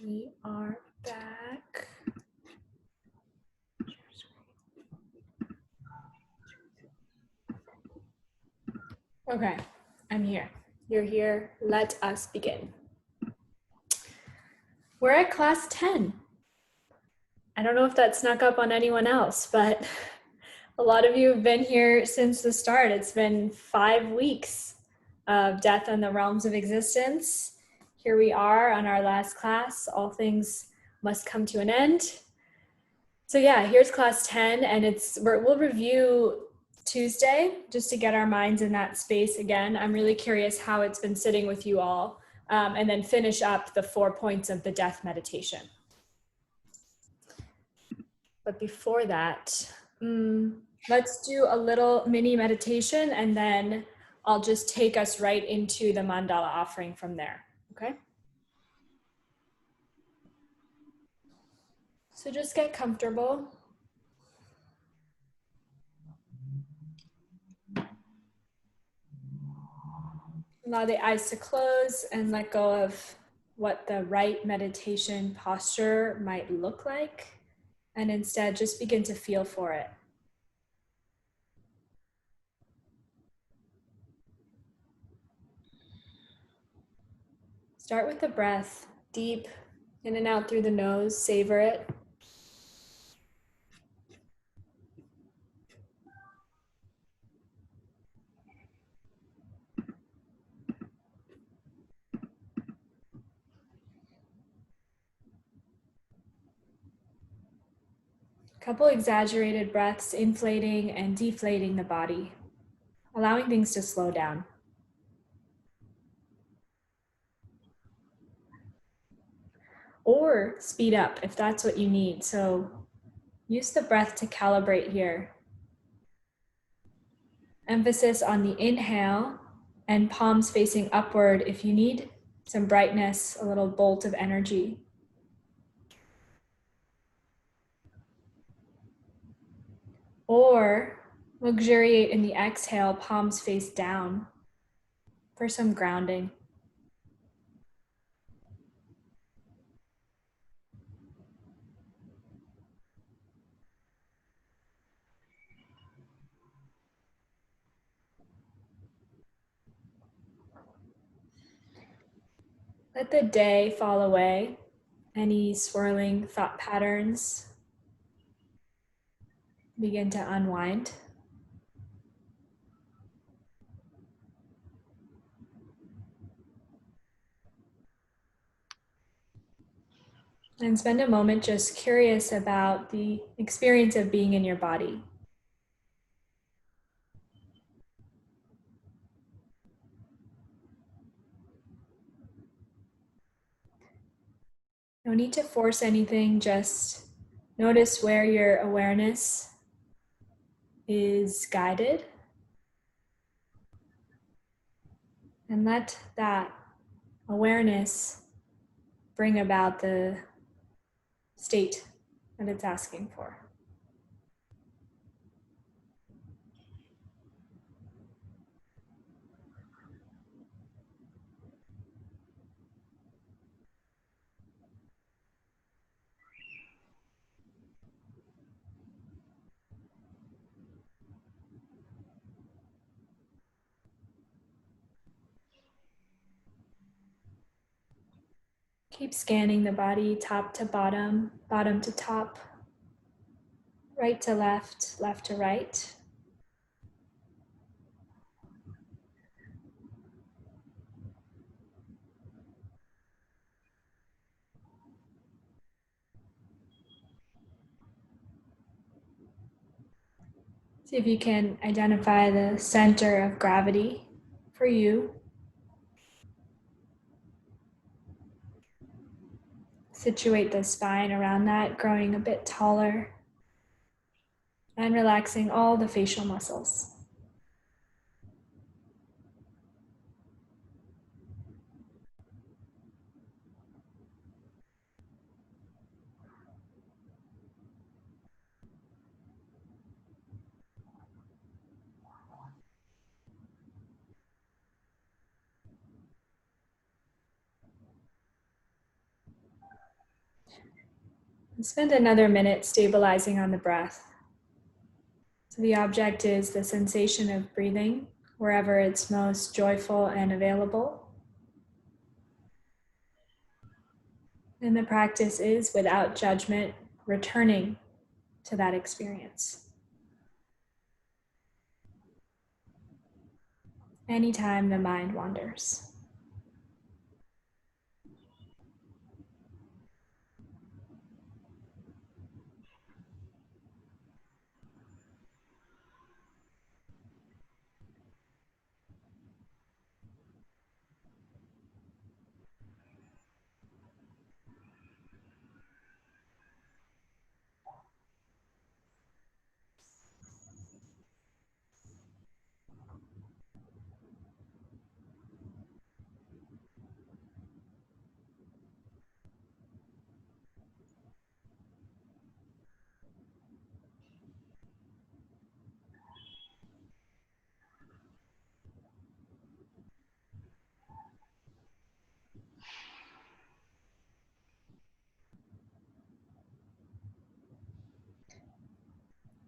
We are back. Okay, I'm here. You're here. Let us begin. We're at class 10. I don't know if that snuck up on anyone else, but a lot of you have been here since the start. It's been 5 weeks of Death and the Realms of Existence. Here we are on our last class. All things must come to an end. So yeah, here's class 10, and we'll review Tuesday just to get our minds in that space again. I'm really curious how it's been sitting with you all, and then finish up the 4 points of the death meditation. But before that, let's do a little mini meditation, and then I'll just take us right into the mandala offering from there, okay? So just get comfortable. Allow the eyes to close and let go of what the right meditation posture might look like, and instead just begin to feel for it. Start with the breath, deep in and out through the nose, savor it. Couple exaggerated breaths, inflating and deflating the body, allowing things to slow down. Or speed up if that's what you need. So use the breath to calibrate here. Emphasis on the inhale and palms facing upward if you need some brightness, a little bolt of energy. Or luxuriate in the exhale, palms face down for some grounding. Let the day fall away, any swirling thought patterns begin to unwind. And spend a moment just curious about the experience of being in your body. No need to force anything, just notice where your awareness is guided. And let that awareness bring about the state that it's asking for. Keep scanning the body, top to bottom, bottom to top, right to left, left to right. See if you can identify the center of gravity for you. Situate the spine around that, growing a bit taller, and relaxing all the facial muscles. Spend another minute stabilizing on the breath. So the object is the sensation of breathing wherever it's most joyful and available. And the practice is, without judgment, returning to that experience. Anytime the mind wanders.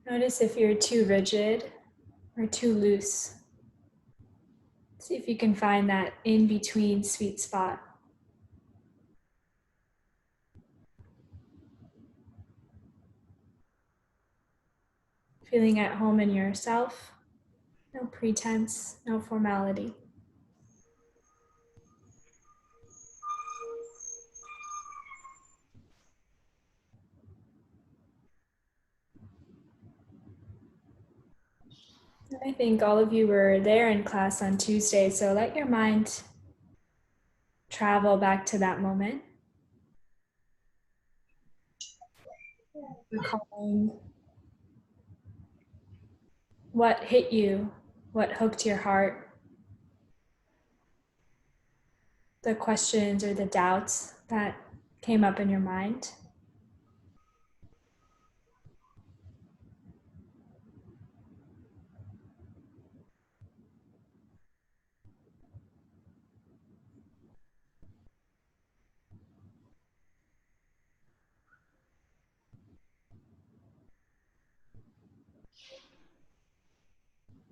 Notice if you're too rigid or too loose. See if you can find that in-between sweet spot. Feeling at home in yourself, no pretense, no formality. I think all of you were there in class on Tuesday, so let your mind travel back to that moment. Recalling what hit you, what hooked your heart, the questions or the doubts that came up in your mind.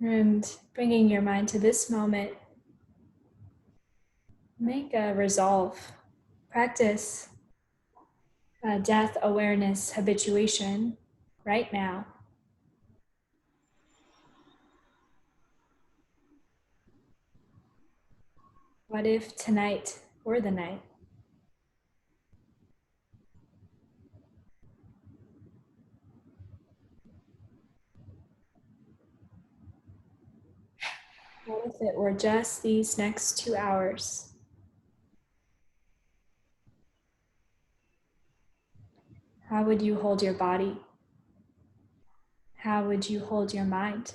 And bringing your mind to this moment, make a resolve. Practice death awareness habituation right now. What if tonight were the night? What if it were just these next 2 hours? How would you hold your body? How would you hold your mind?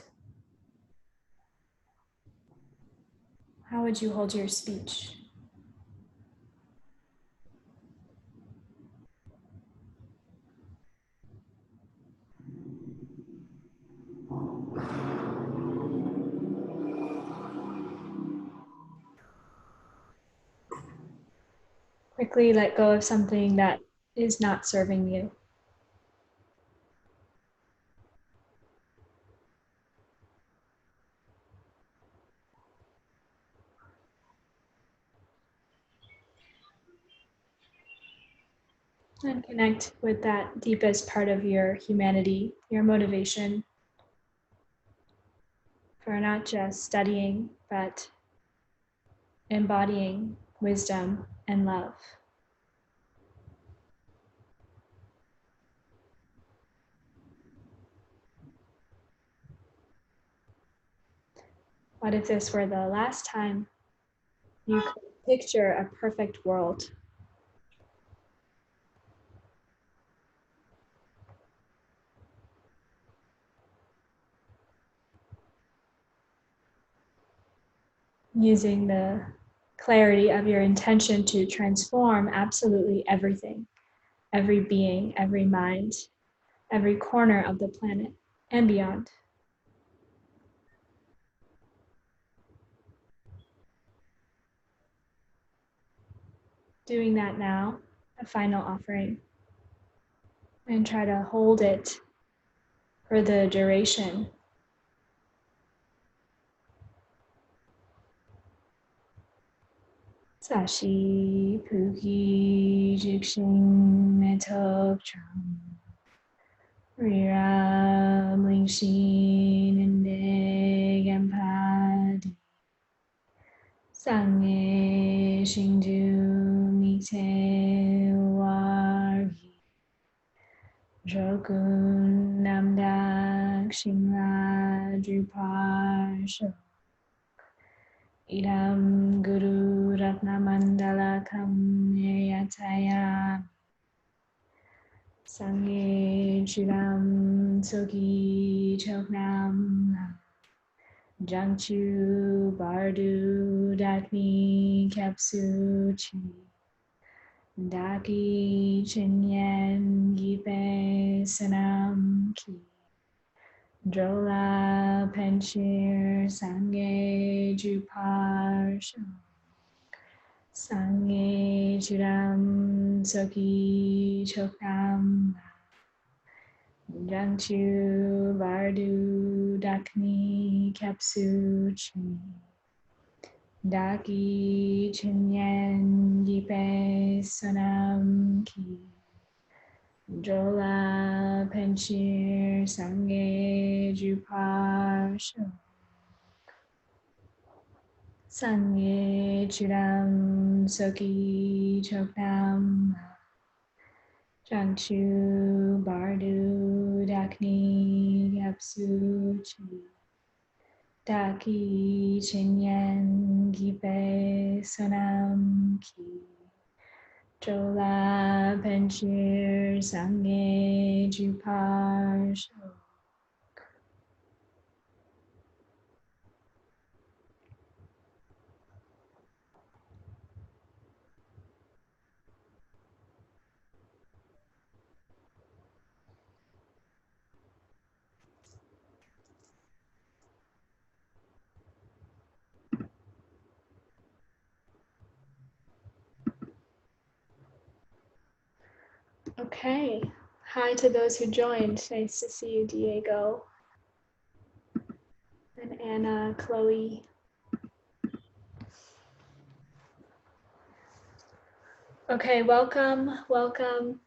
How would you hold your speech? Quickly let go of something that is not serving you. And connect with that deepest part of your humanity, your motivation for not just studying, but embodying wisdom and love. What if this were the last time you could picture a perfect world? Using the clarity of your intention to transform absolutely everything, every being, every mind, every corner of the planet and beyond. Doing that now, a final offering. and try to hold it for the duration. Sashi Puki Jikshin Metok Chum Riram Lingshin and Degampadi Sangye Shingdu Mite Wari Jokun Namdak Shingla Druparsho Idam Guru Ratnamandala Kamyataya Sangye Chiram Soki Choknam Jangchu Bardu Dakni Kapsuchi Daki Chinyen Gipe Sanam Ki Drola Penchir Sangye Jupar Sangye Chiram Soki Chokam Jangchu Bardu Dakni Kapsuchi Daki Chinyen Gipe Sonam Ki Drola Penchir Sangye Jupar Sangye Chiram Soki Choknam Jangchu Bardu Dakni Kapsuchi Daki Chinyen Gipe Sonam Ki Jola Penchir Sangye Jupar Okay. Hi to those who joined. Nice to see you, Diego. And Anna, Chloe. Okay, welcome, welcome.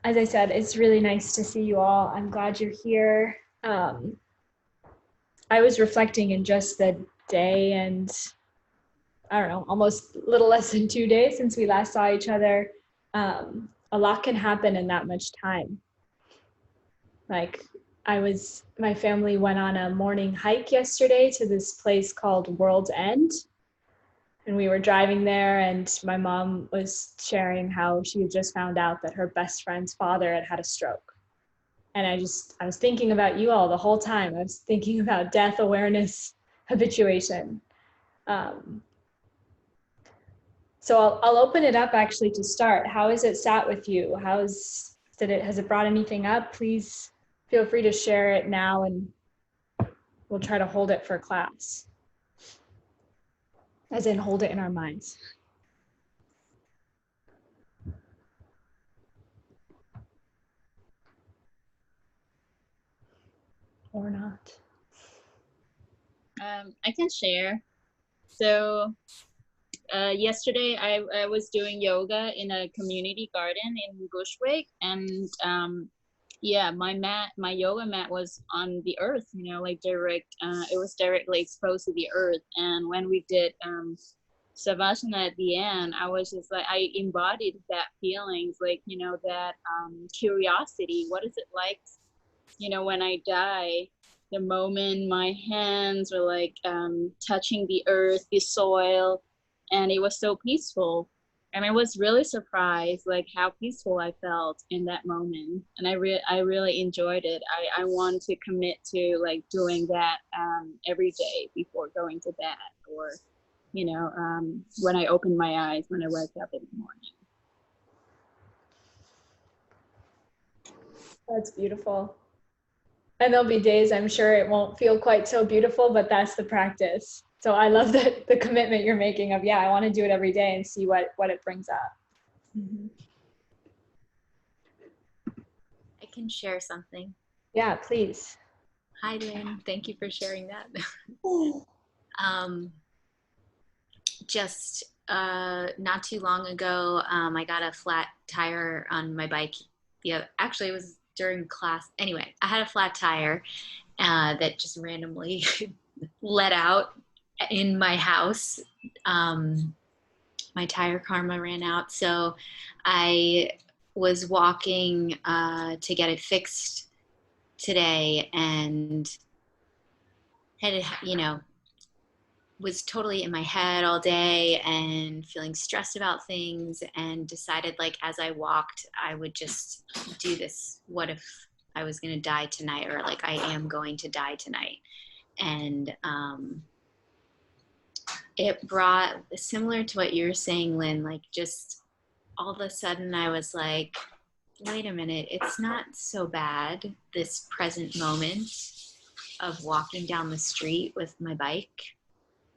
As I said, it's really nice to see you all. I'm glad you're here. I was reflecting in just the day and I don't know, almost a little less than 2 days since we last saw each other. A lot can happen in that much time. Like my family went on a morning hike yesterday to this place called World's End. And we were driving there and my mom was sharing how she had just found out that her best friend's father had had a stroke. And I was thinking about you all the whole time. I was thinking about death awareness, habituation. So I'll open it up actually to start. How has it sat with you? Has it brought anything up? Please feel free to share it now and we'll try to hold it for class. As in hold it in our minds. Or not. I can share. So yesterday I was doing yoga in a community garden in Bushwick, and yeah, my yoga mat was on the earth, like direct. It was directly exposed to the earth, and when we did savasana at the end, I was just like, I embodied that feelings, like that curiosity. What is it like, when I die? The moment my hands were like touching the earth, the soil, and it was so peaceful. And I was really surprised, like how peaceful I felt in that moment. And I really enjoyed it. I want to commit to like doing that every day before going to bed, or when I open my eyes when I wake up in the morning. That's beautiful. And there'll be days I'm sure it won't feel quite so beautiful, but that's the practice. So I love the commitment you're making of, yeah, I want to do it every day and see what it brings up. Mm-hmm. can share something. Yeah, please. Hi, Lynn. Thank you for sharing that. Just not too long ago, I got a flat tire on my bike. Yeah, actually, it was during class. Anyway, I had a flat tire that just randomly let out in my house. My tire karma ran out, so I was walking to get it fixed today, and had, was totally in my head all day and feeling stressed about things, and decided, like, as I walked, I would just do this. What if I was going to die tonight, or like I am going to die tonight? And it brought, similar to what you're saying, Lynn, like just all of a sudden I was like, wait a minute, it's not so bad, this present moment of walking down the street with my bike.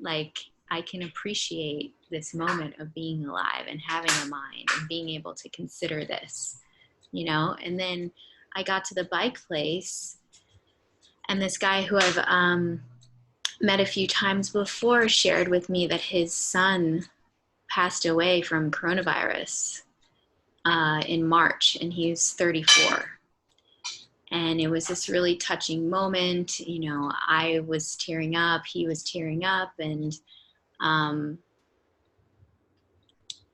Like, I can appreciate this moment of being alive and having a mind and being able to consider this, And then I got to the bike place, and this guy who I've met a few times before shared with me that his son passed away from coronavirus in March, and he was 34. And it was this really touching moment. I was tearing up, he was tearing up, and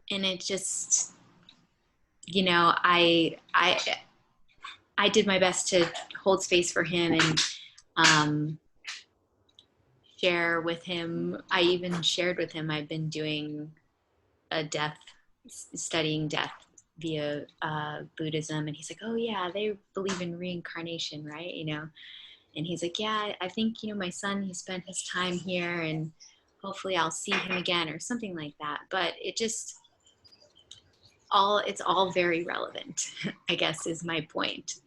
it just, I did my best to hold space for him and share with him. I even shared with him I've been doing studying death via Buddhism, and he's like, oh yeah, they believe in reincarnation, right? And he's like, yeah, I think, my son, he spent his time here, and hopefully I'll see him again, or something like that. But it just it's all very relevant, I guess, is my point.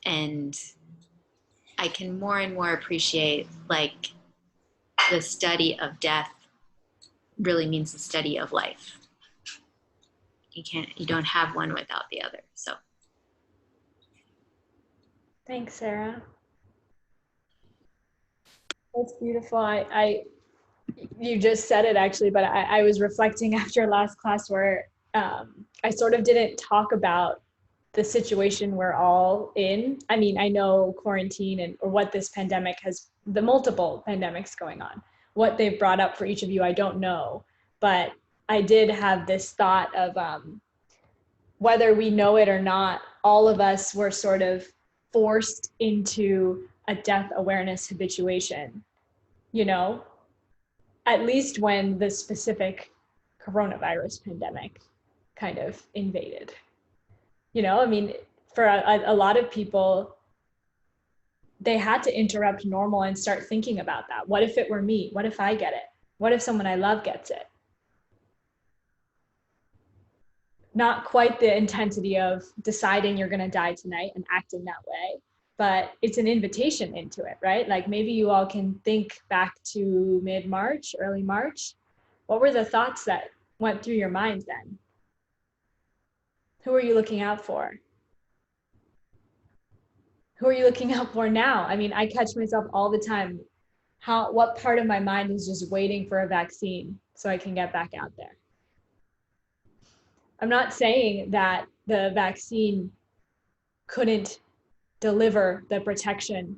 And I can more and more appreciate, like, the study of death really means the study of life. You don't have one without the other. So Thanks, Sarah. That's beautiful. You just said it actually, but I was reflecting after last class where I sort of didn't talk about the situation we're all in. I mean, I know quarantine or what this pandemic the multiple pandemics going on, what they've brought up for each of you, I don't know. But I did have this thought of whether we know it or not, all of us were sort of forced into a death awareness habituation, at least when the specific coronavirus pandemic kind of invaded. I mean, for a lot of people, they had to interrupt normal and start thinking about that. What if it were me? What if I get it? What if someone I love gets it? Not quite the intensity of deciding you're going to die tonight and acting that way, but it's an invitation into it, right? Like, maybe you all can think back to mid-March, early March. What were the thoughts that went through your mind then? Who are you looking out for? Who are you looking out for now? I mean, I catch myself all the time. What part of my mind is just waiting for a vaccine so I can get back out there? I'm not saying that the vaccine couldn't deliver the protection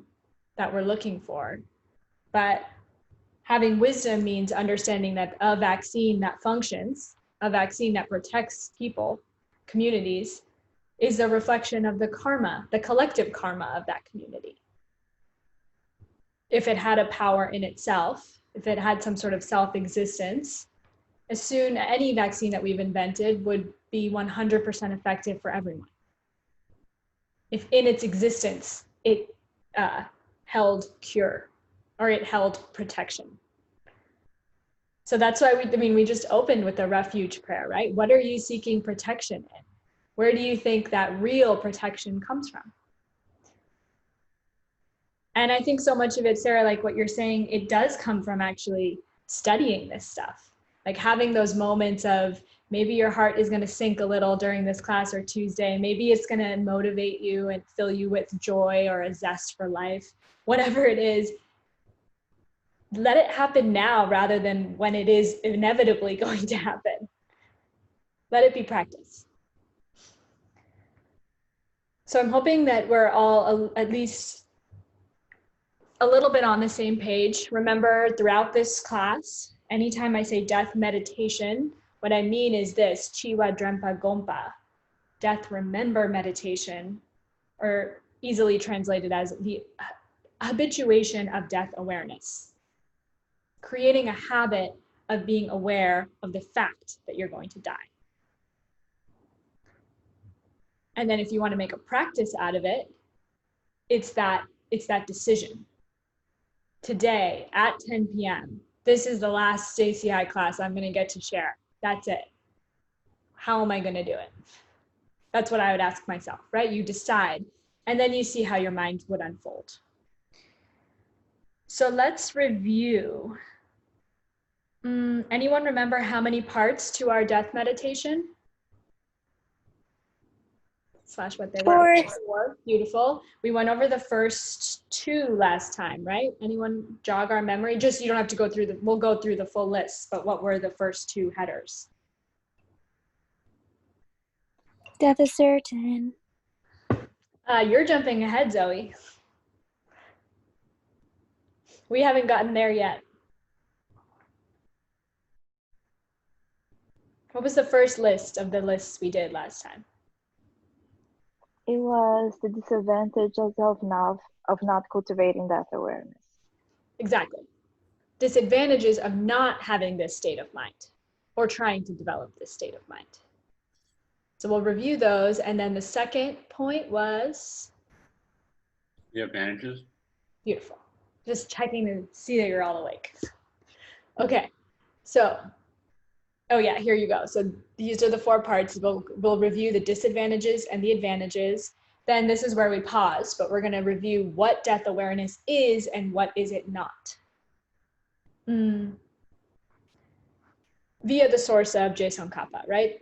that we're looking for, but having wisdom means understanding that a vaccine that functions, a vaccine that protects people, communities, is a reflection of the karma, the collective karma of that community. If it had a power in itself, if it had some sort of self-existence, any vaccine that we've invented would be 100% effective for everyone. If in its existence, it held cure, or it held protection. So that's why we just opened with a refuge prayer, right? What are you seeking protection in? Where do you think that real protection comes from? And I think so much of it, Sarah, like what you're saying, it does come from actually studying this stuff, like having those moments of Maybe your heart is going to sink a little during this class or Tuesday. Maybe it's going to motivate you and fill you with joy or a zest for life. Whatever it is, let it happen now rather than when it is inevitably going to happen. Let it be practice. So I'm hoping that we're all at least a little bit on the same page. Remember, throughout this class, anytime I say death meditation, what I mean is this: Chiwa Drempa Gompa, death remember meditation, or easily translated as the habituation of death awareness. Creating a habit of being aware of the fact that you're going to die. And then if you want to make a practice out of it, it's that decision. Today at 10 p.m., this is the last ACI class I'm going to get to share. That's it. How am I going to do it? That's what I would ask myself, right? You decide, and then you see how your mind would unfold. So let's review. Anyone remember how many parts to our death meditation? / what they were. 4. Beautiful. We went over the first 2 last time, right? Anyone jog our memory? Just, you don't have to go through we'll go through the full list, but what were the first 2 headers? Death is certain. You're jumping ahead, Zoe. We haven't gotten there yet. What was the first list of the lists we did last time? It was the disadvantages of not cultivating death awareness. Exactly. Disadvantages of not having this state of mind or trying to develop this state of mind. So we'll review those. And then the second point was? The advantages. Beautiful. Just checking to see that you're all awake. Okay. So, oh yeah, here you go. So these are the 4 parts. We'll review the disadvantages and the advantages. Then this is where we pause, but we're going to review what death awareness is and what is it not. Via the source of Je Tsongkapa, right?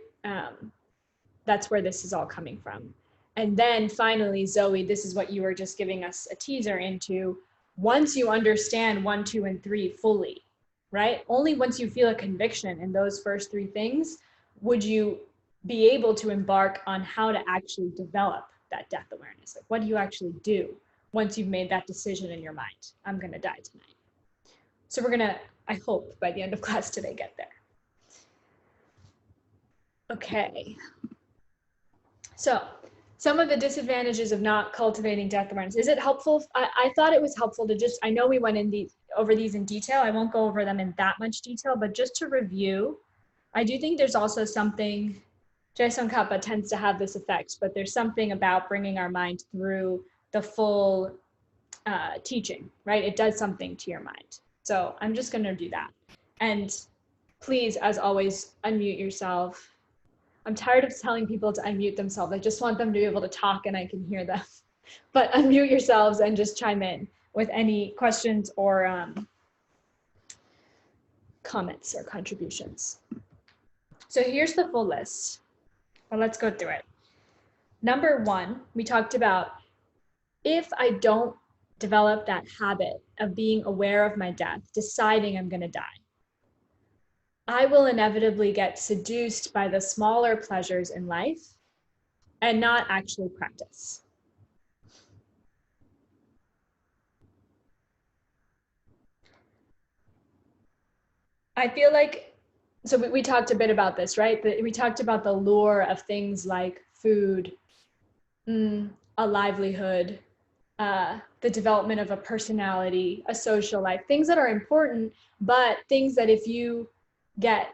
That's where this is all coming from. And then finally, Zoe, this is what you were just giving us a teaser into. Once you understand 1, 2, and 3 fully, right? Only once you feel a conviction in those first 3 things would you be able to embark on how to actually develop that death awareness. Like, what do you actually do once you've made that decision in your mind? I'm going to die tonight. So we're going to, I hope, by the end of class today, get there. Okay. So some of the disadvantages of not cultivating death awareness. Is it helpful? I thought it was helpful to just, I know we went over these in detail. I won't go over them in that much detail, but just to review, I do think there's also something, Je Tsongkapa tends to have this effect, but there's something about bringing our mind through the full teaching, right? It does something to your mind. So I'm just going to do that. And please, as always, unmute yourself. I'm tired of telling people to unmute themselves. I just want them to be able to talk and I can hear them. But unmute yourselves and just chime in with any questions or comments or contributions. So here's the full list. Well, let's go through it. Number 1, we talked about if I don't develop that habit of being aware of my death, deciding I'm going to die, I will inevitably get seduced by the smaller pleasures in life and not actually practice. I feel like, so we talked a bit about this, right? We talked about the lure of things like food, a livelihood, the development of a personality, a social life, things that are important, but things that if you get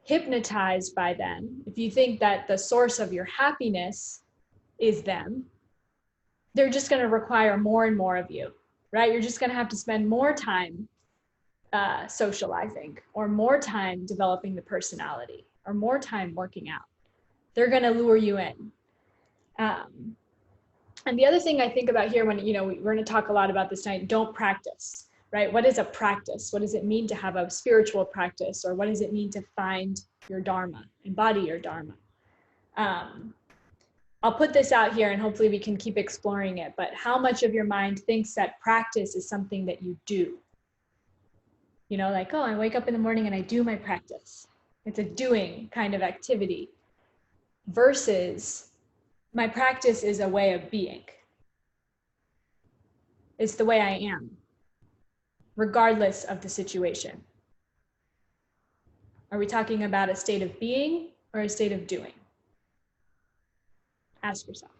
hypnotized by them, if you think that the source of your happiness is them, they're just going to require more and more of you, right? You're just going to have to spend more time socializing, or more time developing the personality, or more time working out. They're going to lure you in. And the other thing I think about here when, we're going to talk a lot about this tonight, don't practice. right? What is a practice? What does it mean to have a spiritual practice? Or what does it mean to find your Dharma, embody your Dharma? I'll put this out here and hopefully we can keep exploring it, but how much of your mind thinks that practice is something that you do? You know, like, oh, I wake up in the morning and I do my practice. It's a doing kind of activity versus my practice is a way of being. It's the way I am, regardless of the situation. Are we talking about a state of being or a state of doing? Ask yourself.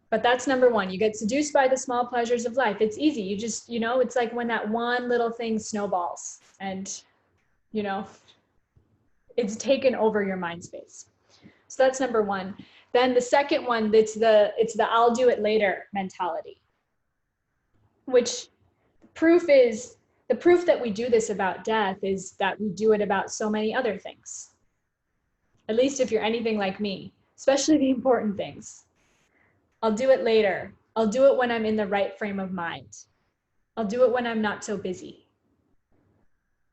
But that's number one. You get seduced by the small pleasures of life. It's easy. You just, you know, it's like when that one little thing snowballs and, you know, it's taken over your mind space. So that's number one. Then the second one, it's the I'll do it later mentality, which the proof that we do this about death is that we do it about so many other things. At least if you're anything like me, especially the important things. I'll do it later. I'll do it when I'm in the right frame of mind. I'll do it when I'm not so busy.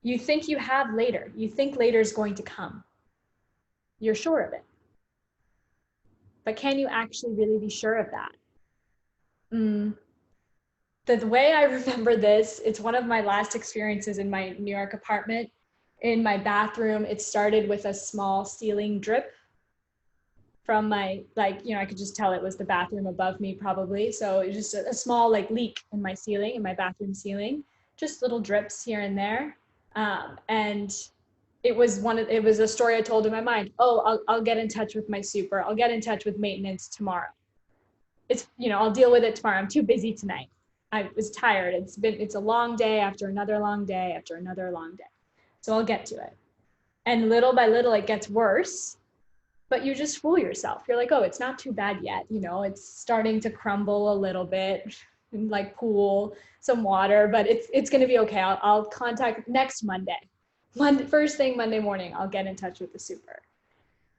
You think you have later. You think later is going to come. You're sure of it. But can you actually really be sure of that? The way I remember this, it's one of my last experiences in my New York apartment. In my bathroom, it started with a small ceiling drip from my, like, you know, I could just tell it was the bathroom above me probably. So it was just a small like leak in my ceiling, in my bathroom ceiling, just little drips here and there. And it was a story I told in my mind. Oh, I'll get in touch with my super. I'll get in touch with maintenance tomorrow. It's, you know, I'll deal with it tomorrow. I'm too busy tonight. I was tired. It's a long day after another long day after another long day. So I'll get to it. And little by little, it gets worse. But you just fool yourself. You're like, oh, it's not too bad yet. You know, it's starting to crumble a little bit, and like pool some water, but it's going to be okay. I'll contact next Monday. First thing Monday morning, I'll get in touch with the super.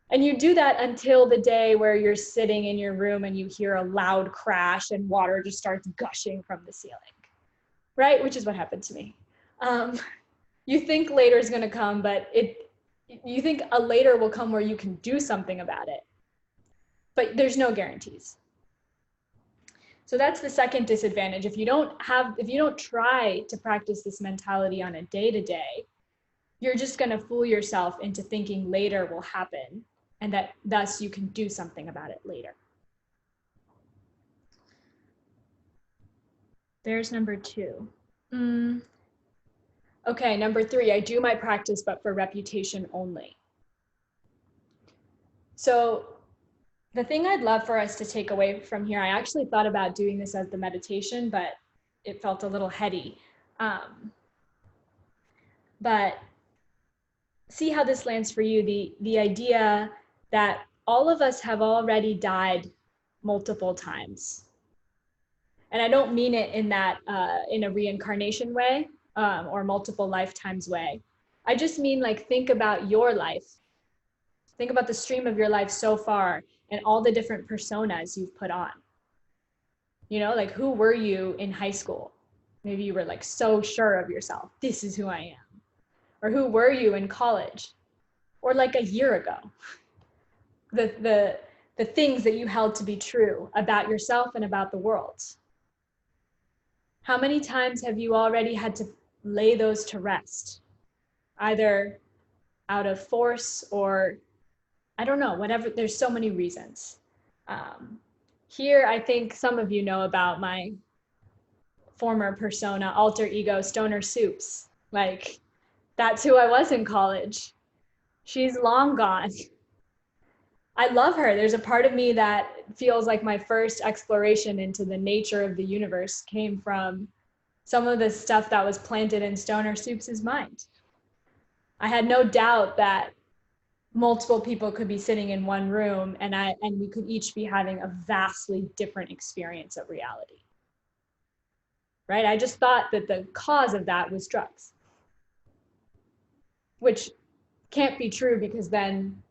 And you do that until the day where you're sitting in your room and you hear a loud crash and water just starts gushing from the ceiling, right? Which is what happened to me. You think later is going to come, but you think a later will come where you can do something about it, but there's no guarantees. So that's the second disadvantage. If you don't try to practice this mentality on a day-to-day, you're just going to fool yourself into thinking later will happen and that thus you can do something about it later. There's number two. Okay, number three, I do my practice, but for reputation only. So the thing I'd love for us to take away from here, I actually thought about doing this as the meditation, but it felt a little heady. But see how this lands for you, the idea that all of us have already died multiple times. And I don't mean it in that, in a reincarnation way, or multiple lifetimes way. I just mean like, think about your life. Think about the stream of your life so far and all the different personas you've put on. You know, like who were you in high school? Maybe you were like so sure of yourself. This is who I am. Or who were you in college? Or like a year ago? The things that you held to be true about yourself and about the world. How many times have you already had to lay those to rest? Either out of force or, I don't know, whatever, there's so many reasons. Here, I think some of you know about my former persona, alter ego, Stoner Soups. Like, that's who I was in college. She's long gone. I love her. There's a part of me that feels like my first exploration into the nature of the universe came from some of the stuff that was planted in Stoner Soups' mind. I had no doubt that multiple people could be sitting in one room and we could each be having a vastly different experience of reality. Right? I just thought that the cause of that was drugs, which can't be true because then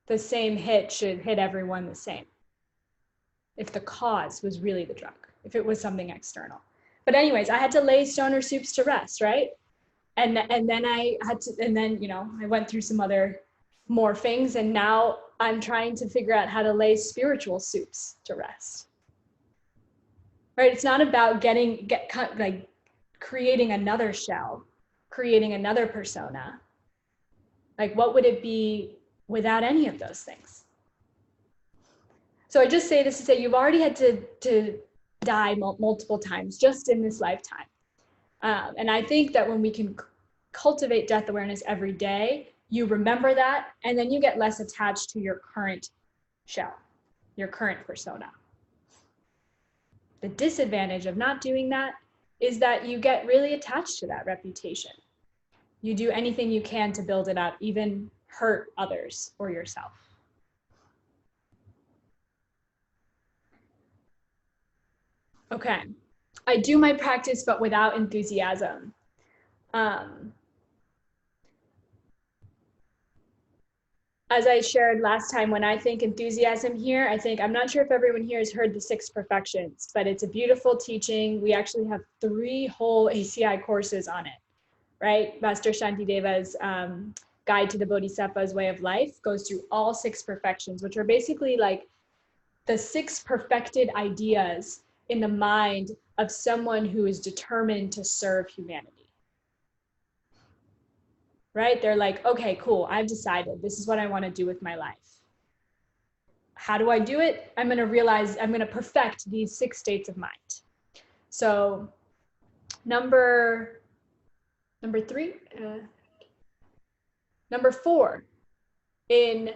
the same hit should hit everyone the same. If the cause was really the drug, if it was something external. But anyways, I had to lay stoner soups to rest, right? And then I had to, and then, you know, I went through some other more things, and now I'm trying to figure out how to lay spiritual soups to rest. Right? It's not about like creating another shell, creating another persona. Like, what would it be without any of those things? So I just say this to say you've already had to die multiple times just in this lifetime. And I think that when we can cultivate death awareness every day, you remember that, and then you get less attached to your current shell, your current persona. The disadvantage of not doing that is that you get really attached to that reputation. You do anything you can to build it up, even hurt others or yourself. Okay, I do my practice, but without enthusiasm. As I shared last time, when I think enthusiasm here, I'm not sure if everyone here has heard the 6 perfections, but it's a beautiful teaching. We actually have 3 whole ACI courses on it, right? Master Shantideva's Guide to the Bodhisattva's Way of Life goes through all 6 perfections, which are basically like the 6 perfected ideas in the mind of someone who is determined to serve humanity. Right? They're like, okay, cool. I've decided this is what I want to do with my life. How do I do it? I'm going to perfect these 6 states of mind. So number 3, number 4 I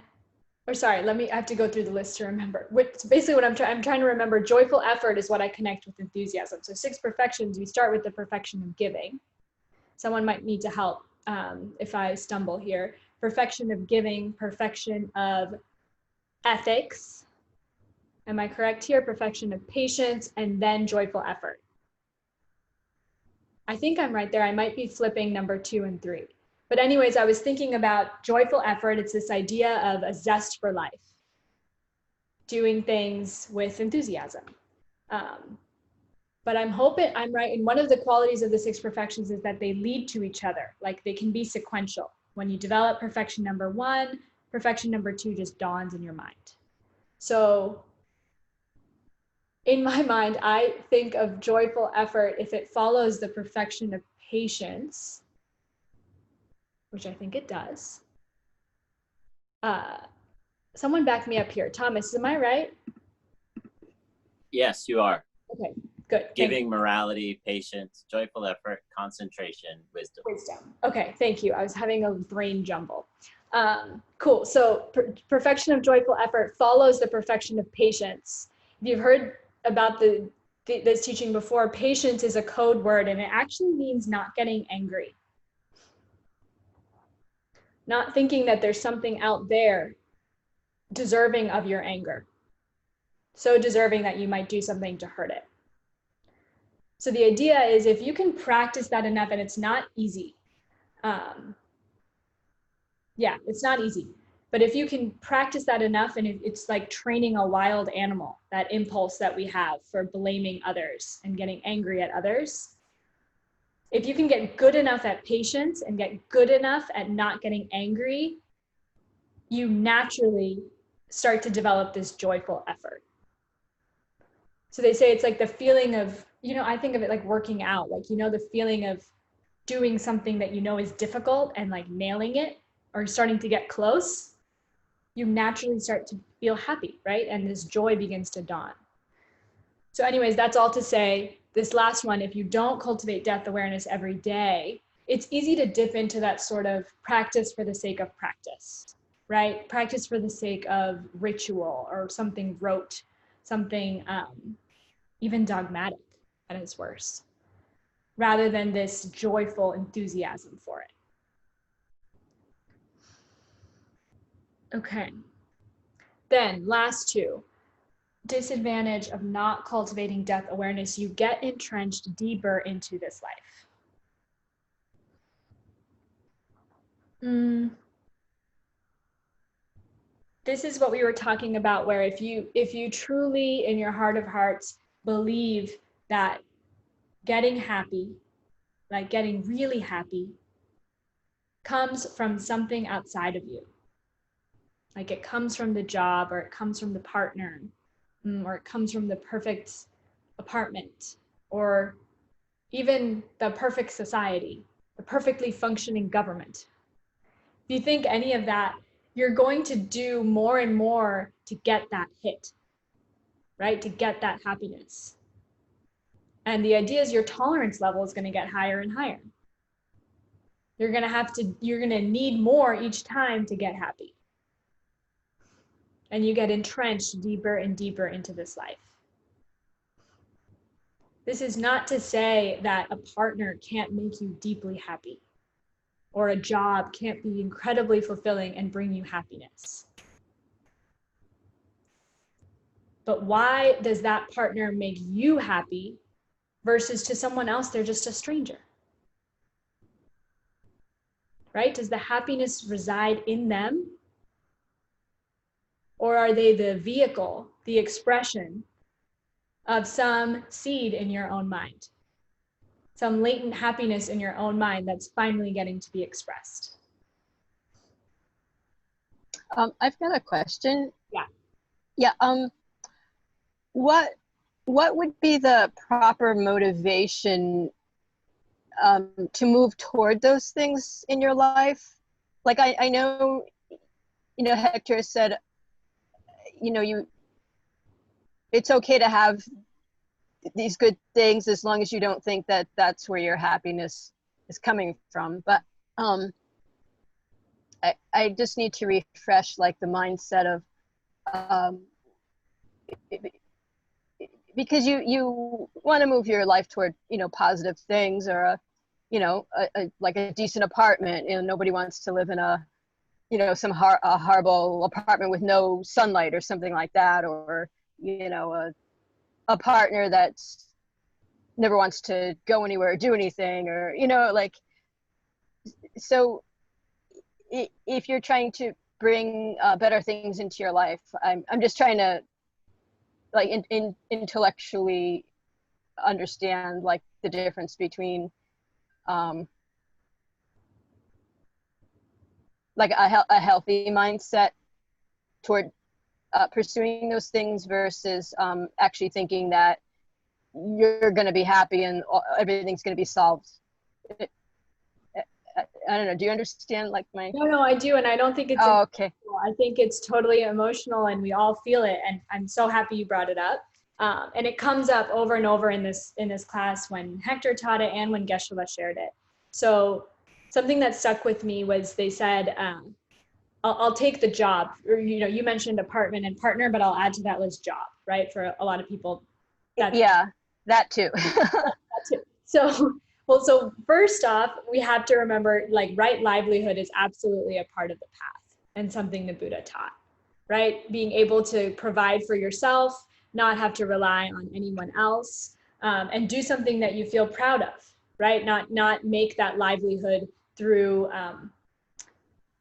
have to go through the list to remember. So basically what I'm trying to remember, joyful effort is what I connect with enthusiasm. So 6 perfections, we start with the perfection of giving. Someone might need to help if I stumble here. Perfection of giving, perfection of ethics. Am I correct here? Perfection of patience, and then joyful effort. I think I'm right there. I might be flipping number 2 and 3. But anyways, I was thinking about joyful effort. It's this idea of a zest for life, doing things with enthusiasm. But I'm hoping I'm right. And one of the qualities of the 6 perfections is that they lead to each other. Like, they can be sequential. When you develop perfection number 1, perfection number 2 just dawns in your mind. So in my mind, I think of joyful effort if it follows the perfection of patience, which I think it does. Someone back me up here. Thomas, am I right? Yes, you are. Okay, good. Giving, morality, patience, joyful effort, concentration, wisdom. Wisdom. Okay, thank you. I was having a brain jumble. Cool. So perfection of joyful effort follows the perfection of patience. If you've heard about this teaching before, patience is a code word, and it actually means not getting angry. Not thinking that there's something out there deserving of your anger. So deserving that you might do something to hurt it. So the idea is, if you can practice that enough, and it's not easy. It's not easy. But if you can practice that enough, and it's like training a wild animal, that impulse that we have for blaming others and getting angry at others. If you can get good enough at patience and get good enough at not getting angry, you naturally start to develop this joyful effort. So they say it's like the feeling of, I think of it like working out, like, the feeling of doing something that is difficult and like nailing it or starting to get close, you naturally start to feel happy, right? And this joy begins to dawn. So anyways, that's all to say, this last one, if you don't cultivate death awareness every day, it's easy to dip into that sort of practice for the sake of practice, right? Practice for the sake of ritual or something rote, something even dogmatic at its worst, rather than this joyful enthusiasm for it. Okay. Then last 2, disadvantage of not cultivating death awareness, you get entrenched deeper into this life. This is what we were talking about, where if you truly in your heart of hearts believe that getting happy, like getting really happy, comes from something outside of you. Like it comes from the job, or it comes from the partner, or it comes from the perfect apartment, or even the perfect society, the perfectly functioning government. If you think any of that, you're going to do more and more to get that hit, right? To get that happiness. And the idea is your tolerance level is going to get higher and higher. You're going to need more each time to get happy. And you get entrenched deeper and deeper into this life. This is not to say that a partner can't make you deeply happy, or a job can't be incredibly fulfilling and bring you happiness. But why does that partner make you happy versus to someone else, they're just a stranger? Right? Does the happiness reside in them? Or are they the vehicle, the expression of some seed in your own mind? Some latent happiness in your own mind that's finally getting to be expressed. I've got a question. Yeah. Yeah. What would be the proper motivation to move toward those things in your life? Like I know, Hector said, it's okay to have these good things as long as you don't think that that's where your happiness is coming from. But I just need to refresh like the mindset of because you want to move your life toward positive things, or like a decent apartment. Nobody wants to live in a horrible apartment with no sunlight or something like that, or a partner that's never wants to go anywhere or do anything, or so if you're trying to bring better things into your life, I'm just trying to like intellectually understand like the difference between like a healthy mindset toward pursuing those things versus actually thinking that you're going to be happy and everything's going to be solved. I don't know. Do you understand like my? No, I do. And I don't think it's, okay. I think it's totally emotional and we all feel it. And I'm so happy you brought it up. And it comes up over and over in this class when Hector taught it and when Geshe-la shared it. So something that stuck with me was they said, I'll take the job, or, you mentioned apartment and partner, but I'll add to that list job, right? For a lot of people. Yeah, that too. That too. So first off, we have to remember like right livelihood is absolutely a part of the path and something the Buddha taught, right? Being able to provide for yourself, not have to rely on anyone else, and do something that you feel proud of, right? Not make that livelihood through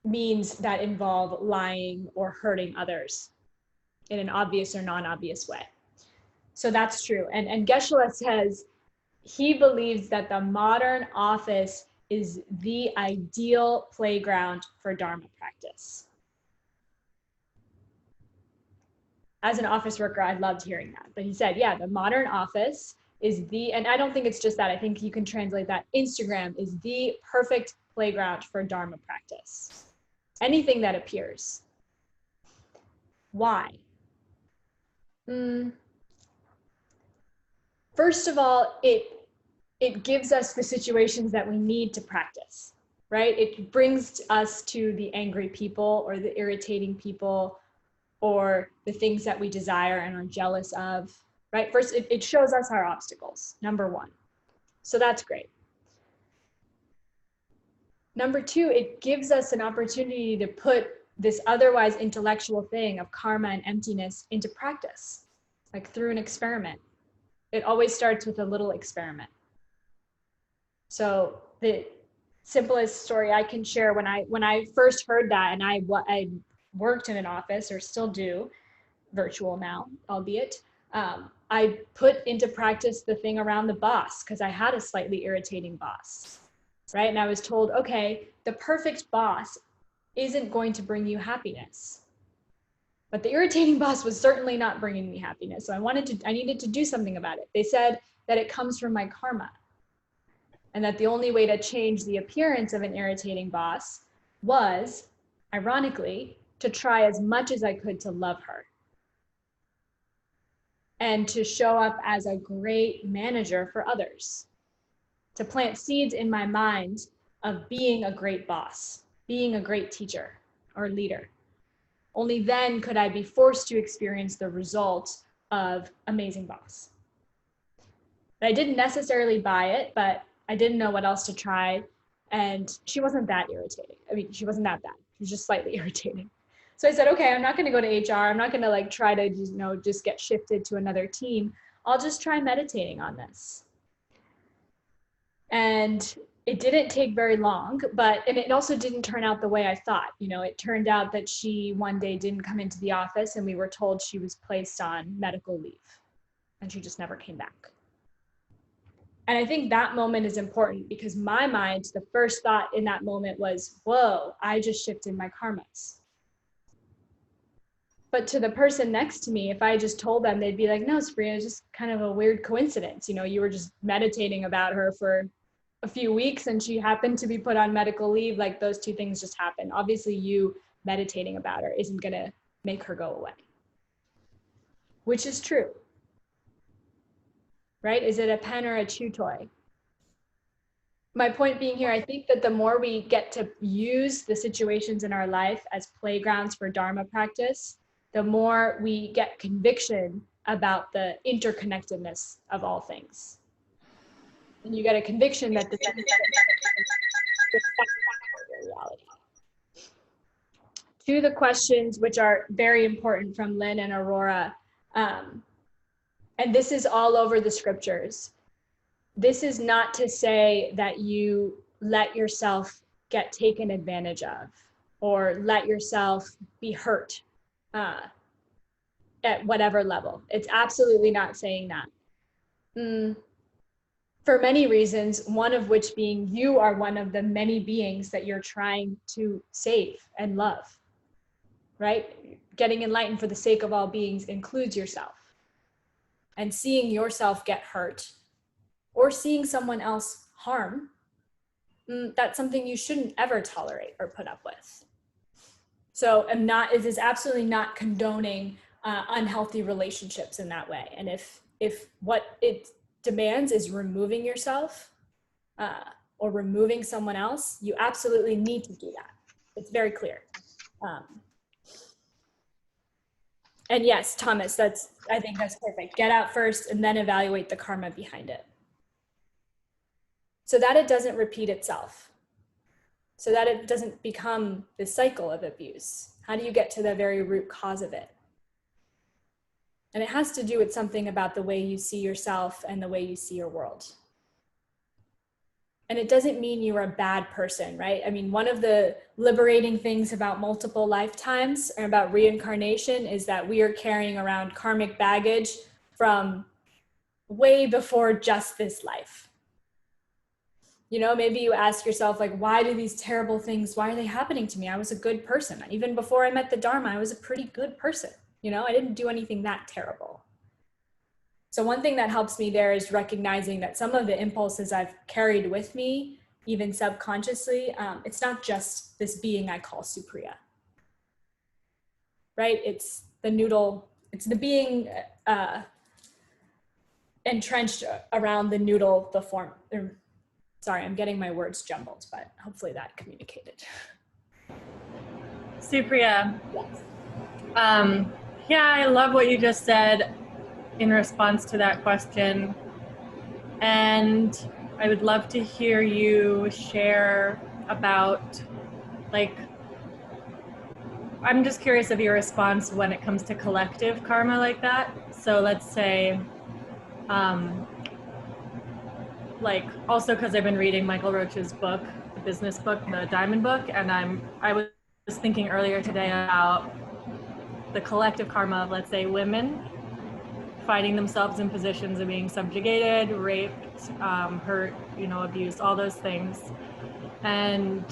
means that involve lying or hurting others in an obvious or non-obvious way. So that's true. And Geshe-la says he believes that the modern office is the ideal playground for Dharma practice. As an office worker, I loved hearing that. But he said, yeah, the modern office is and I don't think it's just that. I think you can translate that. Instagram is the perfect playground for Dharma practice. Anything that appears. Why? First of all, it gives us the situations that we need to practice, right? It brings us to the angry people or the irritating people or the things that we desire and are jealous of, right? First, it shows us our obstacles, number one. So that's great. Number two, it gives us an opportunity to put this otherwise intellectual thing of karma and emptiness into practice, like through an experiment. It always starts with a little experiment. So the simplest story I can share, when I first heard that, and I worked in an office, or still do, virtual now, albeit, I put into practice the thing around the boss because I had a slightly irritating boss, right? And I was told, okay, the perfect boss isn't going to bring you happiness. But the irritating boss was certainly not bringing me happiness. So I needed to do something about it. They said that it comes from my karma, and that the only way to change the appearance of an irritating boss was, ironically, to try as much as I could to love her and to show up as a great manager for others, to plant seeds in my mind of being a great boss, being a great teacher or leader. Only then could I be forced to experience the result of amazing boss. I didn't necessarily buy it, but I didn't know what else to try. And she wasn't that irritating. I mean, she wasn't that bad. She was just slightly irritating. So I said, okay, I'm not going to go to HR. I'm not going to like try to, just get shifted to another team. I'll just try meditating on this. And it didn't take very long, and it also didn't turn out the way I thought. It turned out that she one day didn't come into the office and we were told she was placed on medical leave and she just never came back. And I think that moment is important because my mind, the first thought in that moment was, whoa, I just shifted my karmas. But to the person next to me, if I just told them, they'd be like, no, Supriya, it's just kind of a weird coincidence. You were just meditating about her for a few weeks and she happened to be put on medical leave. Like those two things just happened. Obviously you meditating about her isn't gonna make her go away, which is true, right? Is it a pen or a chew toy? My point being here, I think that the more we get to use the situations in our life as playgrounds for Dharma practice, the more we get conviction about the interconnectedness of all things. And you get a conviction that this is reality. To the questions, which are very important from Lynn and Aurora, and this is all over the scriptures. This is not to say that you let yourself get taken advantage of or let yourself be hurt at whatever level. It's absolutely not saying that. For many reasons, one of which being you are one of the many beings that you're trying to save and love, right? Getting enlightened for the sake of all beings includes yourself. And seeing yourself get hurt or seeing someone else harm, that's something you shouldn't ever tolerate or put up with. So it is absolutely not condoning unhealthy relationships in that way. And if what it demands is removing yourself or removing someone else, you absolutely need to do that. It's very clear. And yes, Thomas, I think that's perfect. Get out first and then evaluate the karma behind it. So that it doesn't repeat itself. So that it doesn't become this cycle of abuse. How do you get to the very root cause of it? And it has to do with something about the way you see yourself and the way you see your world. And it doesn't mean you're a bad person, right? I mean, one of the liberating things about multiple lifetimes or about reincarnation is that we are carrying around karmic baggage from way before just this life. Maybe you ask yourself, like, why do these terrible things, why are they happening to me? I was a good person. Even before I met the Dharma, I was a pretty good person. I didn't do anything that terrible. So one thing that helps me there is recognizing that some of the impulses I've carried with me, even subconsciously, it's not just this being I call Supriya, right? It's the being entrenched around the noodle, the form. Sorry, I'm getting my words jumbled, but hopefully that communicated. Supriya. Yes. Yeah, I love what you just said in response to that question. And I would love to hear you share about, I'm just curious of your response when it comes to collective karma like that. So let's say, also because I've been reading Michael Roach's book, the business book, the Diamond Book, and I was thinking earlier today about the collective karma of, let's say, women finding themselves in positions of being subjugated, raped, hurt, abused, all those things. And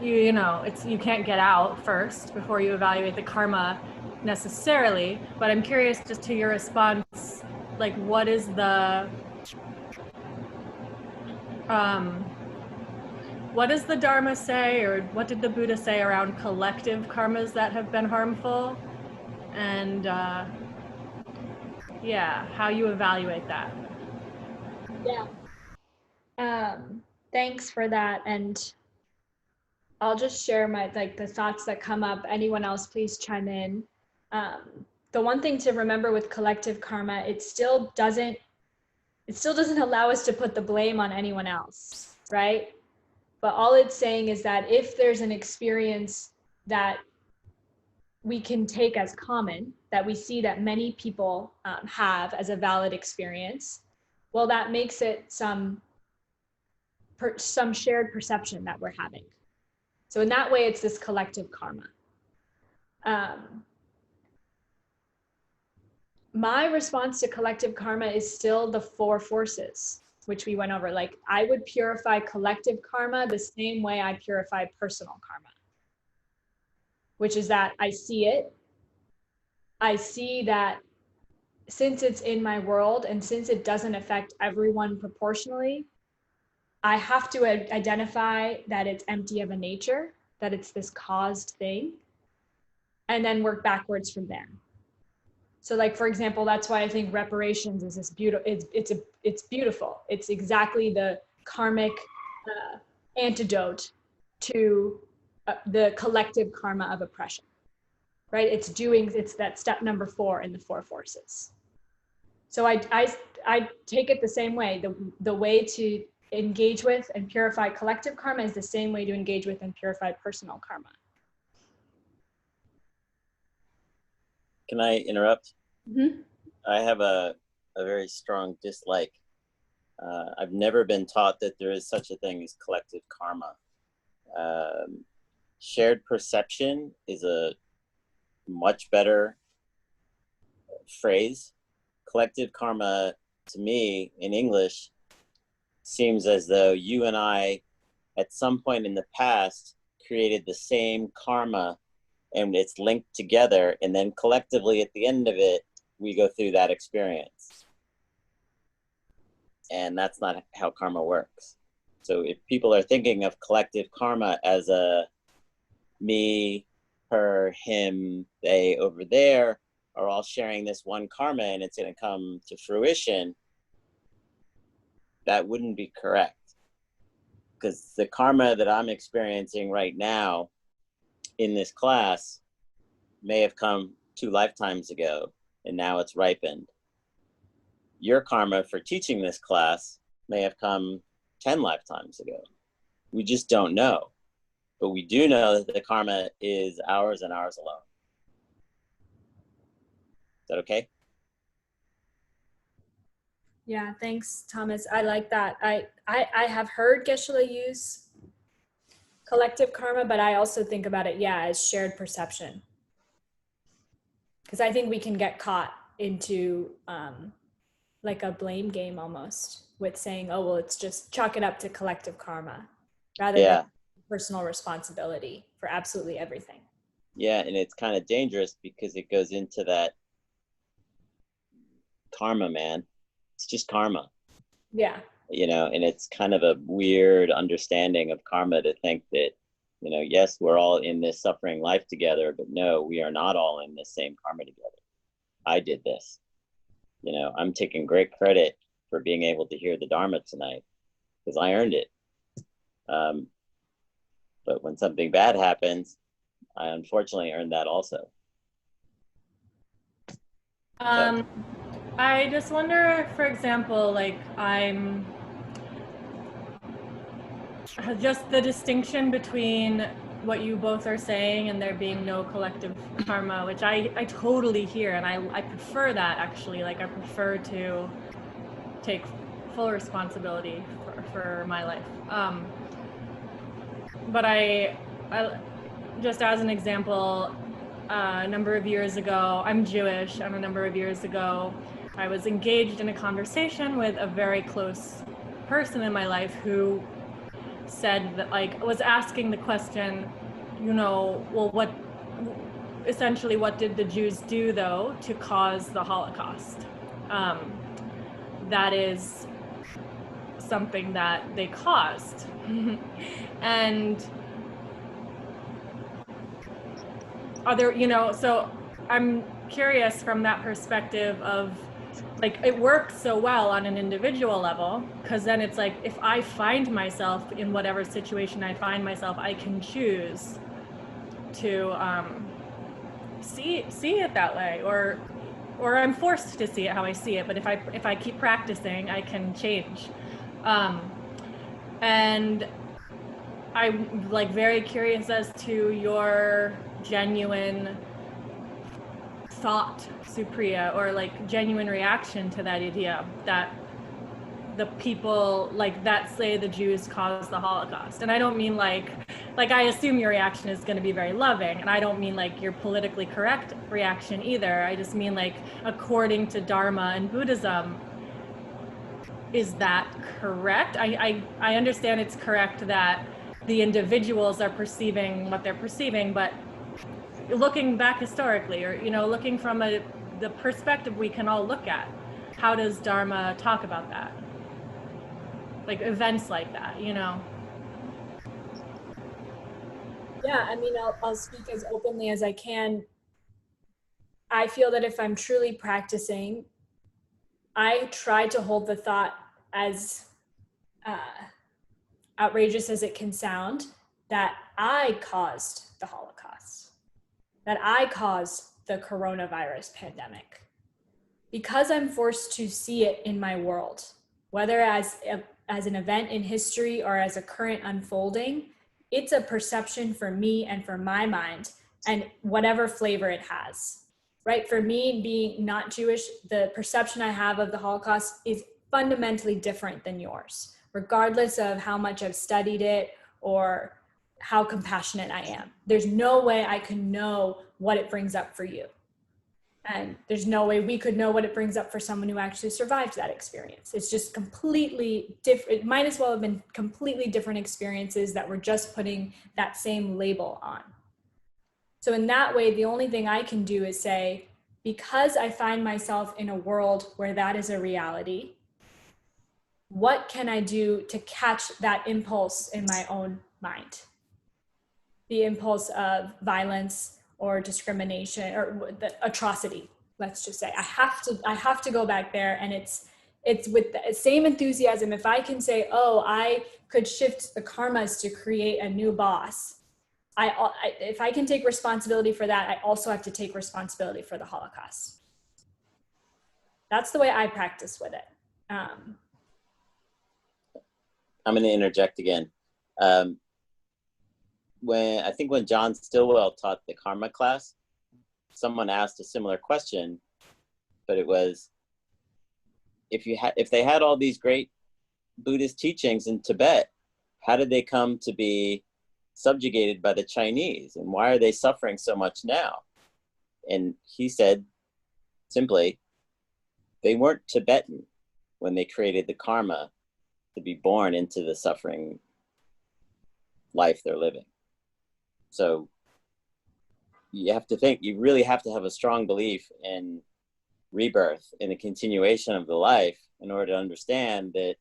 you can't get out first before you evaluate the karma necessarily, but I'm curious just to your response, like what is the what does the Dharma say, or what did the Buddha say around collective karmas that have been harmful? And how you evaluate that. Yeah. Thanks for that. And I'll just share the thoughts that come up. Anyone else, please chime in. The one thing to remember with collective karma, it still doesn't allow us to put the blame on anyone else, right? But all it's saying is that if there's an experience that we can take as common, that we see that many people have as a valid experience, well, that makes it some shared perception that we're having. So in that way, it's this collective karma. My response to collective karma is still the 4 forces, which we went over. Like, I would purify collective karma the same way I purify personal karma, which is that I see it. I see that since it's in my world and since it doesn't affect everyone proportionally, I have to identify that it's empty of a nature, that it's this caused thing, and then work backwards from there. So like, for example, that's why I think reparations is this beautiful, it's beautiful. It's exactly the karmic antidote to the collective karma of oppression, right? It's that step number 4 in the 4 forces. So I take it the same way. The way to engage with and purify collective karma is the same way to engage with and purify personal karma. Can I interrupt? Mm-hmm. I have a very strong dislike. I've never been taught that there is such a thing as collective karma. Shared perception is a much better phrase. Collective karma, to me, in English, seems as though you and I, at some point in the past, created the same karma, and it's linked together, and then collectively at the end of it, we go through that experience. And that's not how karma works. So if people are thinking of collective karma as a me, her, him, they over there are all sharing this one karma and it's going to come to fruition, that wouldn't be correct. Because the karma that I'm experiencing right now in this class may have come 2 lifetimes ago, and now it's ripened. Your karma for teaching this class may have come 10 lifetimes ago. We just don't know. But we do know that the karma is ours and ours alone. Is that okay? Yeah, thanks, Thomas. I like that. I have heard Geshe-la use collective karma, but I also think about it, as shared perception. Because I think we can get caught into like a blame game almost with saying, oh, well, it's just chalk it up to collective karma rather than personal responsibility for absolutely everything. Yeah, and it's kind of dangerous because it goes into that karma, man. It's just karma. Yeah. And it's kind of a weird understanding of karma to think that, yes, we're all in this suffering life together, but no, we are not all in this same karma together. I did this. I'm taking great credit for being able to hear the Dharma tonight because I earned it. But when something bad happens, I unfortunately earned that also. I just wonder, for example, like just the distinction between what you both are saying and there being no collective karma, which I totally hear, and I prefer that actually. Like, I prefer to take full responsibility for my life. But I just as an example, a number of years ago, I'm Jewish, and a number of years ago, I was engaged in a conversation with a very close person in my life who said that, like, was asking the question, you know, well, what did the Jews do, though, to cause the Holocaust? That is something that they caused. And other, you know, so I'm curious from that perspective of, like, it worked so well on an individual level, because then it's like, if I find myself in whatever situation I find myself, I can choose to see it that way, or I'm forced to see it how I see it. But if I keep practicing, I can change. And I'm, like, very curious as to your genuine thought, Supriya, or, like, genuine reaction to that idea that the people, like, that say the Jews caused the Holocaust. And I don't mean like I assume your reaction is going to be very loving, and I don't mean like your politically correct reaction either. I just mean, like, according to Dharma and Buddhism, is that correct? I understand it's correct that the individuals are perceiving what they're perceiving, but looking back historically, or, you know, looking from the perspective we can all look at, how does Dharma talk about that? Like, events like that, you know? Yeah, I mean, I'll speak as openly as I can. I feel that if I'm truly practicing, I try to hold the thought, as outrageous as it can sound, that I caused the Holocaust, that I caused the coronavirus pandemic. Because I'm forced to see it in my world, whether as an event in history or as a current unfolding, it's a perception for me and for my mind, and whatever flavor it has, right? For me, being not Jewish, the perception I have of the Holocaust is fundamentally different than yours, regardless of how much I've studied it or how compassionate I am. There's no way I can know what it brings up for you. And there's no way we could know what it brings up for someone who actually survived that experience. It's just completely different. It might as well have been completely different experiences that we're just putting that same label on. So in that way, the only thing I can do is say, because I find myself in a world where that is a reality, what can I do to catch that impulse in my own mind? The impulse of violence or discrimination or the atrocity, let's just say. I have to go back there, and it's with the same enthusiasm. If I can say, oh, I could shift the karmas to create a new boss, if I can take responsibility for that, I also have to take responsibility for the Holocaust. That's the way I practice with it. I'm going to interject again. When John Stillwell taught the karma class, someone asked a similar question, but it was, if they had all these great Buddhist teachings in Tibet, how did they come to be subjugated by the Chinese, and why are they suffering so much now? And he said, simply, they weren't Tibetan when they created the karma to be born into the suffering life they're living. So you really have to have a strong belief in rebirth, in the continuation of the life, in order to understand that,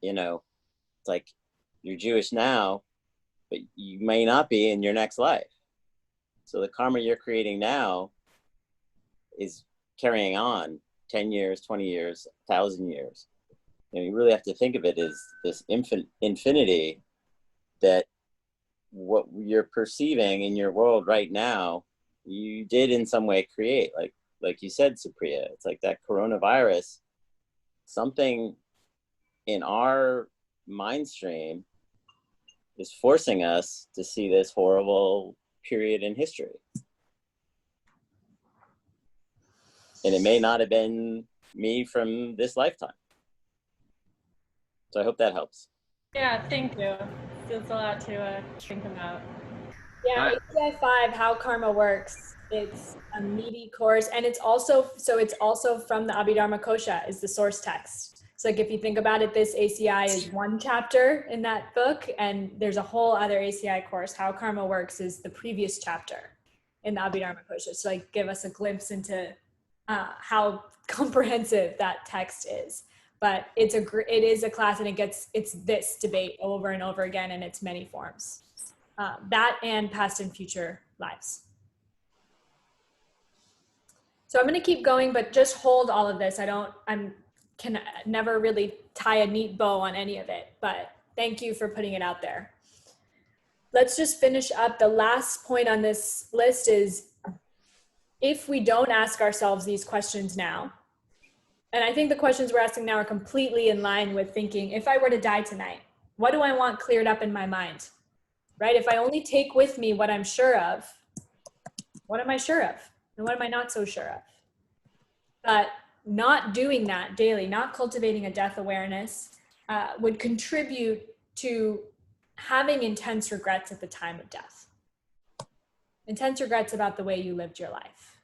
you know, it's like, you're Jewish now, but you may not be in your next life. So the karma you're creating now is carrying on 10 years, 20 years, 1,000 years. And you really have to think of it as this infinity that what you're perceiving in your world right now, you did in some way create. Like you said, Supriya, it's like that coronavirus, something in our mind stream is forcing us to see this horrible period in history. And it may not have been me from this lifetime. So I hope that helps. Yeah, thank you. It's a lot to think about. Yeah, ACI 5, How Karma Works. It's a meaty course, and it's also from the Abhidharma Kosha is the source text. So like if you think about it, this ACI is one chapter in that book, and there's a whole other ACI course. How Karma Works is the previous chapter in the Abhidharma Kosha. So like give us a glimpse into how comprehensive that text is. But it is a class, and it's this debate over and over again in its many forms. That and past and future lives. So I'm going to keep going, but just hold all of this. I can never really tie a neat bow on any of it, but thank you for putting it out there. Let's just finish up. The last point on this list is if we don't ask ourselves these questions now, and I think the questions we're asking now are completely in line with thinking, if I were to die tonight, what do I want cleared up in my mind? Right? If I only take with me what I'm sure of, what am I sure of? And what am I not so sure of? But not doing that daily, not cultivating a death awareness, would contribute to having intense regrets at the time of death. Intense regrets about the way you lived your life.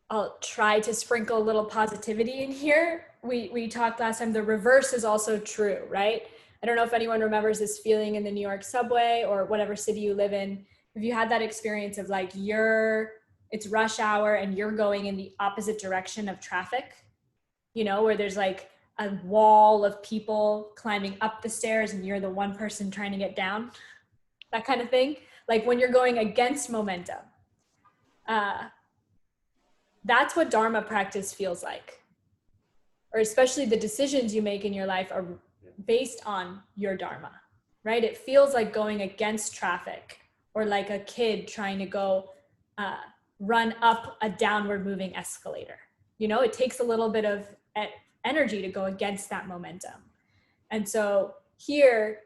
I'll try to sprinkle a little positivity in here. We talked last time, the reverse is also true, right? I don't know if anyone remembers this feeling in the New York subway or whatever city you live in. If you had that experience of like it's rush hour and you're going in the opposite direction of traffic, you know, where there's like a wall of people climbing up the stairs and you're the one person trying to get down, that kind of thing. Like when you're going against momentum. That's what Dharma practice feels like. Or especially the decisions you make in your life are based on your Dharma, right? It feels like going against traffic, or like a kid trying to go run up a downward moving escalator. You know, it takes a little bit of energy to go against that momentum. And so here,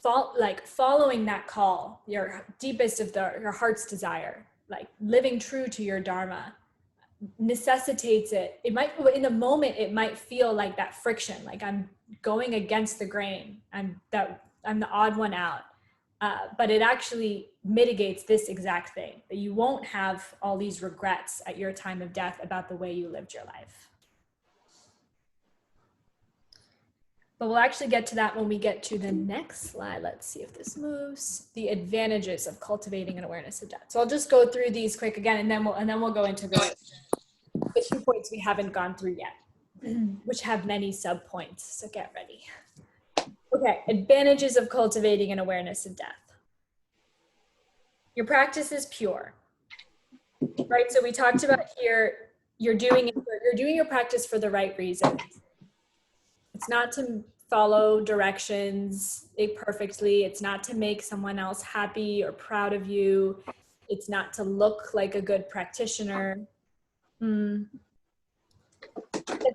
following that call, your deepest of your heart's desire, like living true to your Dharma, necessitates it. It might, in the moment, it might feel like that friction, like I'm going against the grain. I'm the odd one out. But it actually mitigates this exact thing, that you won't have all these regrets at your time of death about the way you lived your life. But we'll actually get to that when we get to the next slide. Let's see if this moves. The advantages of cultivating an awareness of death. So I'll just go through these quick again, and then we'll go into the 2 points we haven't gone through yet, which have many sub-points. So get ready. Okay, advantages of cultivating an awareness of death. Your practice is pure, right? So we talked about here, you're doing your practice for the right reasons. It's not to follow directions perfectly. It's not to make someone else happy or proud of you. It's not to look like a good practitioner. The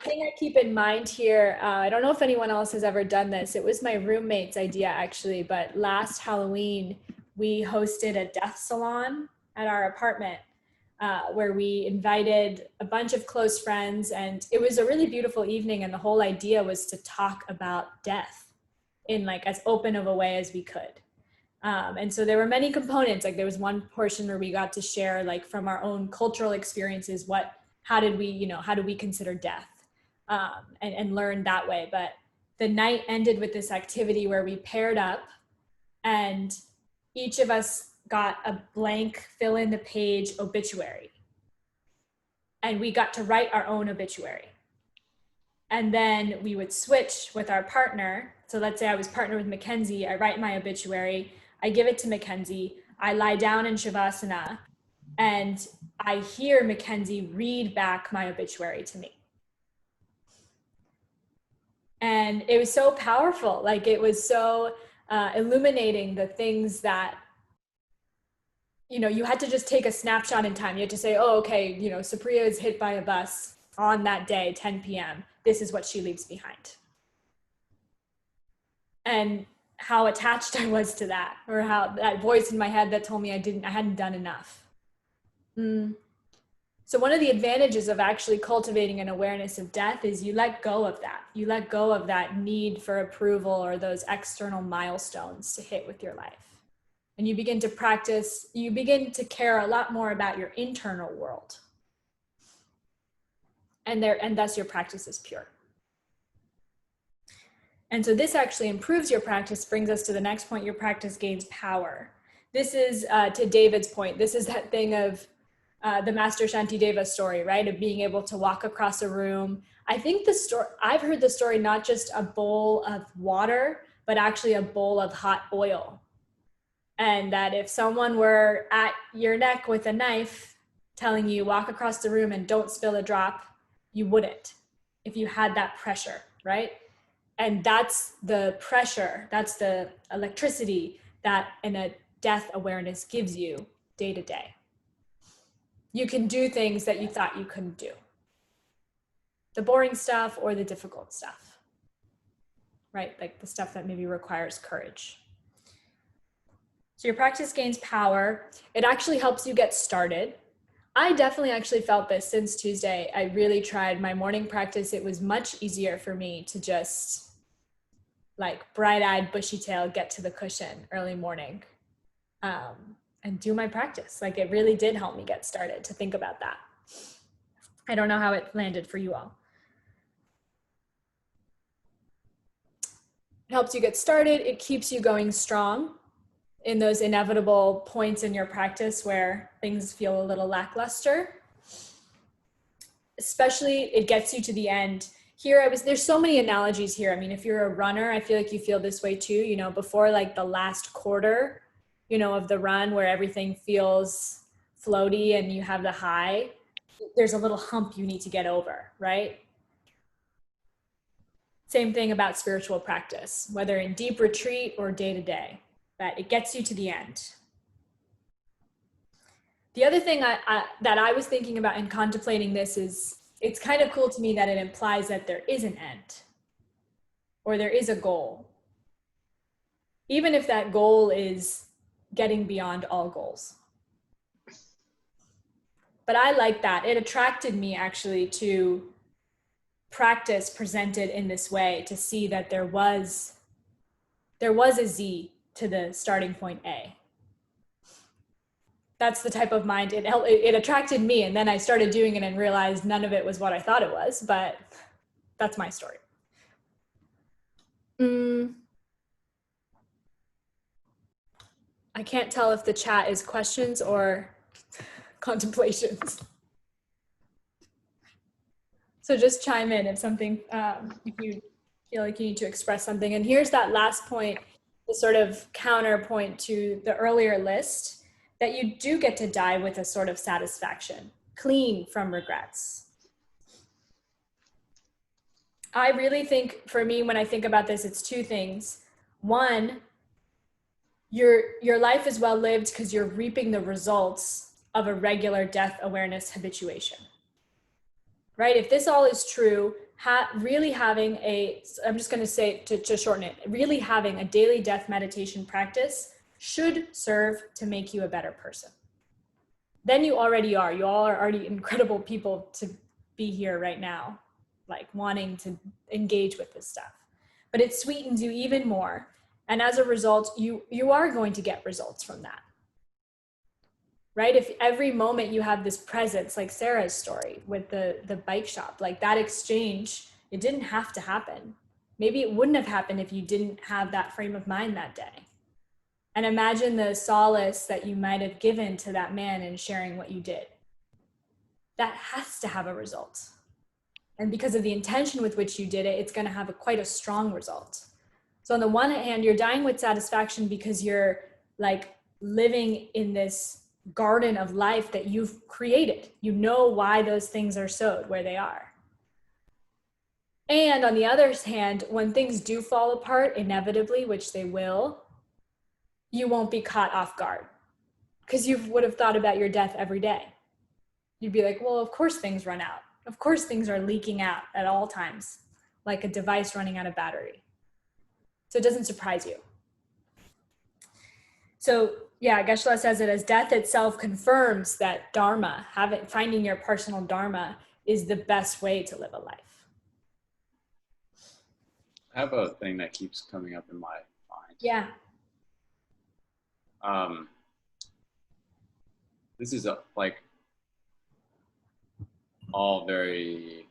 thing I keep in mind here, I don't know if anyone else has ever done this. It was my roommate's idea actually, but last Halloween, we hosted a death salon at our apartment. Where we invited a bunch of close friends, and it was a really beautiful evening, and the whole idea was to talk about death in like as open of a way as we could. And so there were many components. Like there was one portion where we got to share like from our own cultural experiences, how do we consider death, and learn that way. But the night ended with this activity where we paired up and each of us got a blank fill in the page obituary, and we got to write our own obituary. And then we would switch with our partner. So let's say I was partnered with Mackenzie. I write my obituary, I give it to Mackenzie, I lie down in Shavasana, and I hear Mackenzie read back my obituary to me. And it was so powerful. Like it was so illuminating the things that, you know, you had to just take a snapshot in time. You had to say, oh, okay, you know, Supriya is hit by a bus on that day, 10 p.m. This is what she leaves behind. And how attached I was to that, or how that voice in my head that told me I hadn't done enough. So So one of the advantages of actually cultivating an awareness of death is you let go of that. You let go of that need for approval or those external milestones to hit with your life. And you begin to practice, you begin to care a lot more about your internal world. And thus your practice is pure. And so this actually improves your practice, brings us to the next point, your practice gains power. This is, to David's point, this is that thing of the Master Shantideva story, right? Of being able to walk across a room. I think the story, I've heard the story, not just a bowl of water, but actually a bowl of hot oil. And that if someone were at your neck with a knife telling you walk across the room and don't spill a drop, you wouldn't if you had that pressure, right? And that's the pressure, that's the electricity that a death awareness gives you day to day. You can do things that you thought you couldn't do. The boring stuff or the difficult stuff, right? Like the stuff that maybe requires courage. So your practice gains power. It actually helps you get started. I definitely actually felt this since Tuesday. I really tried my morning practice. It was much easier for me to just like bright-eyed, bushy-tailed, get to the cushion early morning and do my practice. Like it really did help me get started to think about that. I don't know how it landed for you all. It helps you get started. It keeps you going strong in those inevitable points in your practice where things feel a little lackluster. Especially, it gets you to the end. Here, there's so many analogies here. I mean, if you're a runner, I feel like you feel this way too, you know, before like the last quarter, you know, of the run where everything feels floaty and you have the high, there's a little hump you need to get over, right? Same thing about spiritual practice, whether in deep retreat or day to day, that it gets you to the end. The other thing that I was thinking about in contemplating this is, it's kind of cool to me that it implies that there is an end or there is a goal. Even if that goal is getting beyond all goals. But I like that. It attracted me actually to practice presented in this way, to see that there was a Z to the starting point A. That's the type of mind, it attracted me, and then I started doing it and realized none of it was what I thought it was, but that's my story. I can't tell if the chat is questions or contemplations. So just chime in if something, if you feel like you need to express something. And here's that last point, the sort of counterpoint to the earlier list, that you do get to die with a sort of satisfaction, clean from regrets. I really think, for me, when I think about this, it's two things. One, your life is well lived because you're reaping the results of a regular death awareness habituation, right? If this all is true, really having I'm just going to say to shorten it, really having a daily death meditation practice should serve to make you a better person. Then you already are. You all are already incredible people to be here right now, like wanting to engage with this stuff. But it sweetens you even more. And as a result, you are going to get results from that. Right? If every moment you have this presence, like Sarah's story with the bike shop, like that exchange, it didn't have to happen. Maybe it wouldn't have happened if you didn't have that frame of mind that day. And imagine the solace that you might have given to that man in sharing what you did. That has to have a result. And because of the intention with which you did it, it's going to have quite a strong result. So on the one hand, you're dying with satisfaction because you're like living in this garden of life that you've created. You know why those things are sowed where they are. And on the other hand, when things do fall apart inevitably, which they will, you won't be caught off guard because you would have thought about your death every day. You'd be like, well, of course things run out. Of course things are leaking out at all times, like a device running out of battery. So it doesn't surprise you. So Yeah, Geshe-la says it as death itself confirms that Dharma, finding your personal Dharma is the best way to live a life. I have a thing that keeps coming up in my mind. Yeah. This is like all very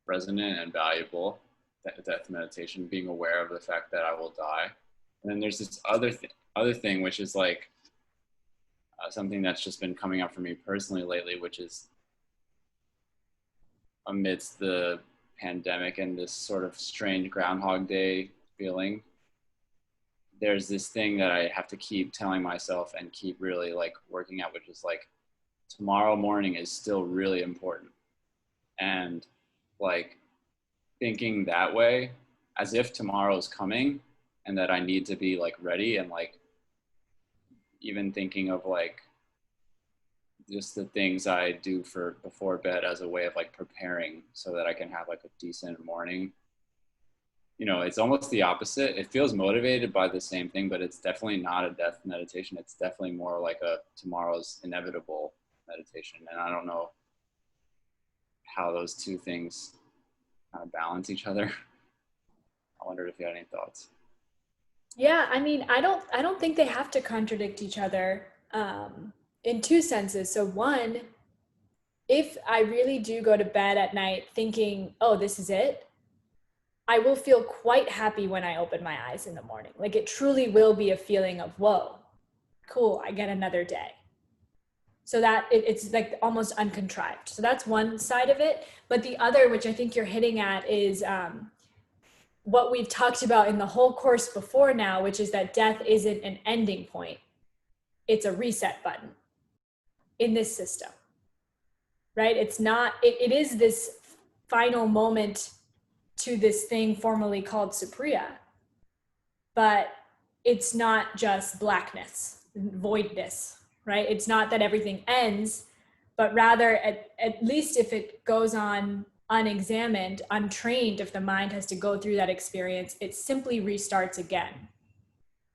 resonant and valuable, death meditation, being aware of the fact that I will die. And then there's this other thing, which is like something that's just been coming up for me personally lately, which is amidst the pandemic and this sort of strange Groundhog Day feeling, there's this thing that I have to keep telling myself and keep really like working at, which is like, tomorrow morning is still really important. And like thinking that way, as if tomorrow's coming and that I need to be like ready, and like even thinking of like just the things I do for before bed as a way of like preparing so that I can have like a decent morning. You know, it's almost the opposite. It feels motivated by the same thing, but it's definitely not a death meditation. It's definitely more like a tomorrow's inevitable meditation. And I don't know how those two things kind of balance each other. I wondered if you had any thoughts. Yeah, I mean, I don't think they have to contradict each other in two senses. So one, if I really do go to bed at night thinking, oh, this is it, I will feel quite happy when I open my eyes in the morning. Like it truly will be a feeling of, whoa, cool, I get another day. So that it's like almost uncontrived. So that's one side of it. But the other, which I think you're hitting at, is what we've talked about in the whole course before now, which is that death isn't an ending point. It's a reset button in this system, right? It's not, it is this final moment to this thing formerly called Supriya, but it's not just blackness, voidness, right? It's not that everything ends, but rather at least if it goes on unexamined, untrained, if the mind has to go through that experience, it simply restarts again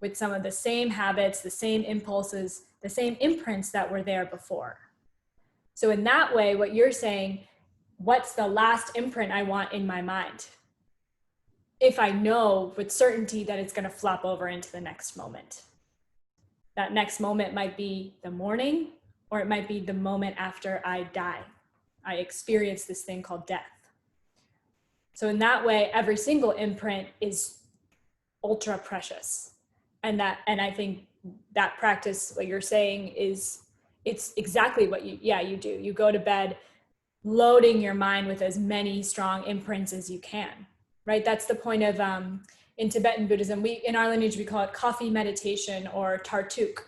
with some of the same habits, the same impulses, the same imprints that were there before. So in that way, what you're saying, what's the last imprint I want in my mind? If I know with certainty that it's going to flop over into the next moment. That next moment might be the morning, or it might be the moment after I die. I experience this thing called death. So in that way, every single imprint is ultra precious. And I think that practice, what you're saying, is it's exactly what you do. You go to bed loading your mind with as many strong imprints as you can, right? That's the point of, in Tibetan Buddhism, in our lineage, we call it coffee meditation or tartuk,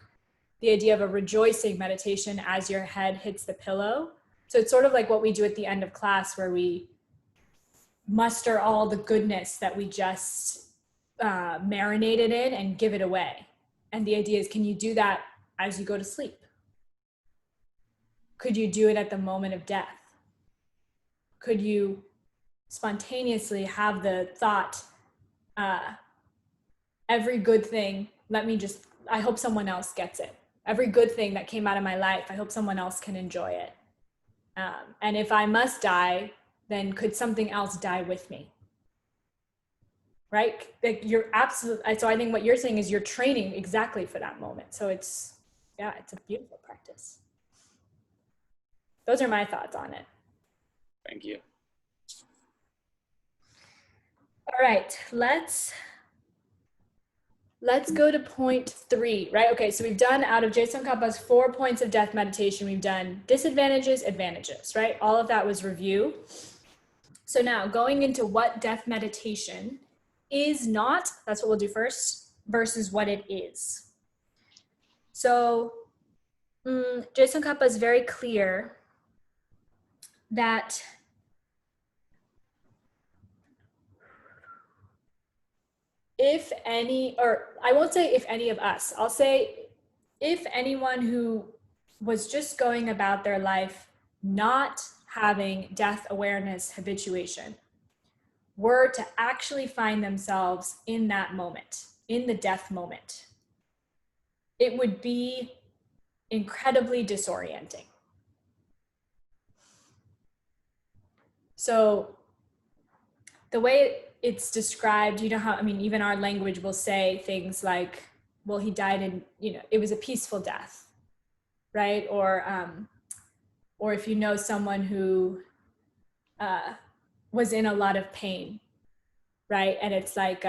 the idea of a rejoicing meditation as your head hits the pillow. So it's sort of like what we do at the end of class, where we muster all the goodness that we just marinated in and give it away. And the idea is, can you do that as you go to sleep? Could you do it at the moment of death? Could you spontaneously have the thought, every good thing, I hope someone else gets it. Every good thing that came out of my life, I hope someone else can enjoy it. And if I must die, then could something else die with me? Right? Like you're absolutely, so I think what you're saying is you're training exactly for that moment. So it's a beautiful practice. Those are my thoughts on it. Thank you. All right, let's go to point 3, right? Okay, so we've done, out of Je Tsongkapa's 4 points of death meditation, we've done disadvantages, advantages, right? All of that was review. So now going into what death meditation is not, that's what we'll do first, versus what it is. So Je Tsongkapa is very clear that if any, or I won't say if any of us, I'll say if anyone who was just going about their life not having death awareness habituation were to actually find themselves in that moment, in the death moment, it would be incredibly disorienting. So the way it's described, you know how, I mean, even our language will say things like, well, he died in, you know, it was a peaceful death, right? Or if you know someone who was in a lot of pain, right? And it's like,